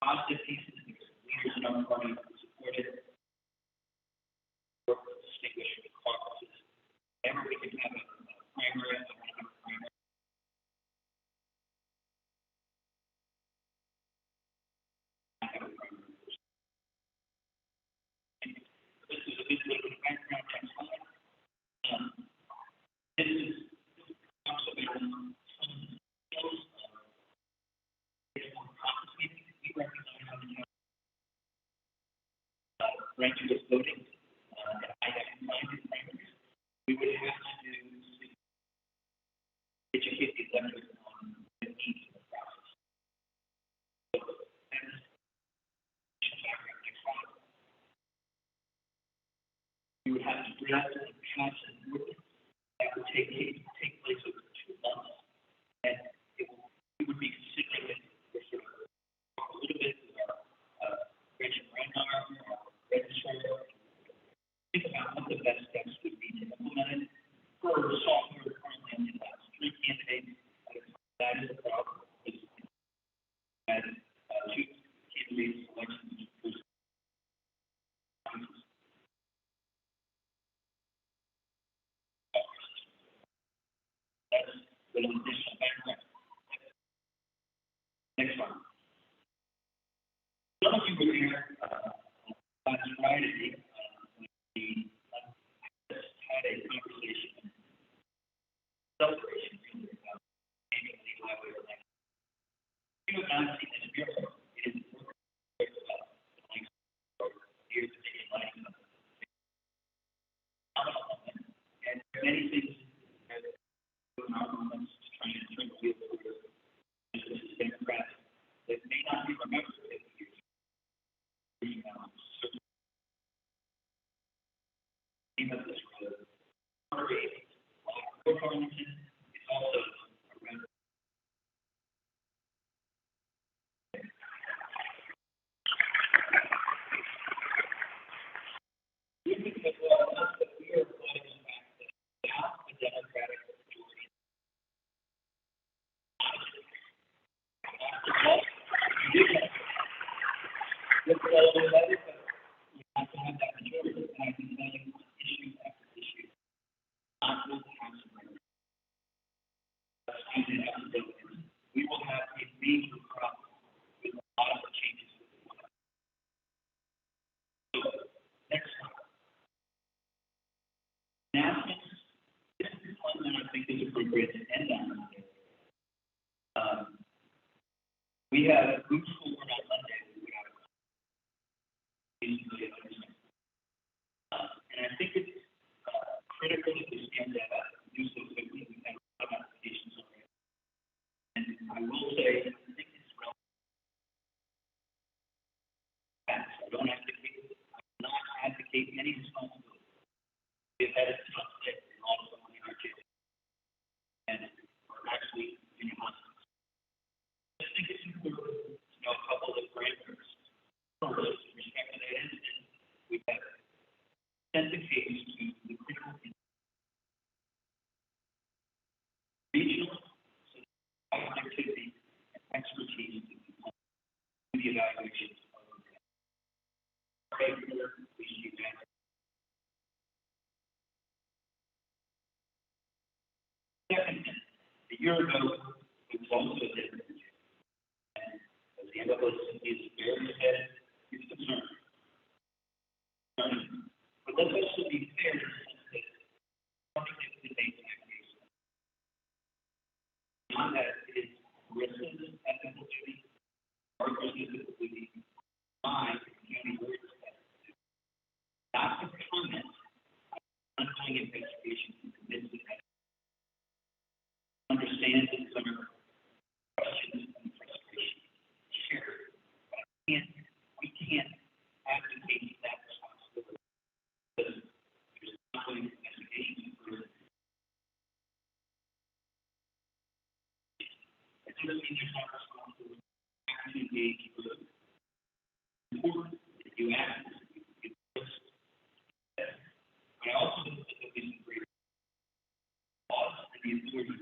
positive pieces. There's leaders in our party who support it. Work with distinguished caucuses. Whenever we can have a primary, I want to have a primary. I have a primary person. This is a bit of a background next slide. This is talks about some skills we recognize on the county. Ranked choice voting, I have combined in primaries. We would have to educate the electorate on the needs of the process. So that is next slide. We would have to draft and pass an ordinance that would take place over 2 months. And but an additional background. Next one. Some of you were here last Friday when we had a conversation, celebration really about naming the highway lane. If you have not seen this mural, it is years of taking life. And many things that in our moments trying to turn the wheel forward as this is democratic that may not be remembered 50 years ago. Name of this road, Arlington, is also a red. You can get well, but we are fighting back without the Democratic majority. Look at all the letters, but you have to have that majority. And I can tell you issue after issue, not with the House of Representatives. That's why they have to go in. We will have a major problem with a lot of the changes. So, next one. Announcements. This is one that I think is appropriate to end on. We have group schoolwork on Monday. We have and I think it's critical that we stand that up and do so quickly. We've had a lot of applications already. And I will say, I think it's relevant. I don't advocate, I will not advocate any responsibility. We've had a tough day in all of them in our kids. And we're actually in hospitals. I think it's important to know a couple of parameters. First, with respect to that incident, we have sent the case to the critical regional activity and expertise to the evaluation of the regular issue. Second, a year ago, it was also a different issue. And as the NAACP is very said, it's concerned. But let's also be fair in the sense that something that we make in that case. Beyond that, it is Marissa's ethical duty, Martha's ethical duty, my county board's ethical duty. Not to comment on ongoing investigation and convince that understand that some of the questions and frustration shared. But we can't advocate that responsibility because there's ongoing investigation. It doesn't mean there's not responsibility to engage with it. It's important that you ask, you listen. But I also think that there'll be some great laws and the authority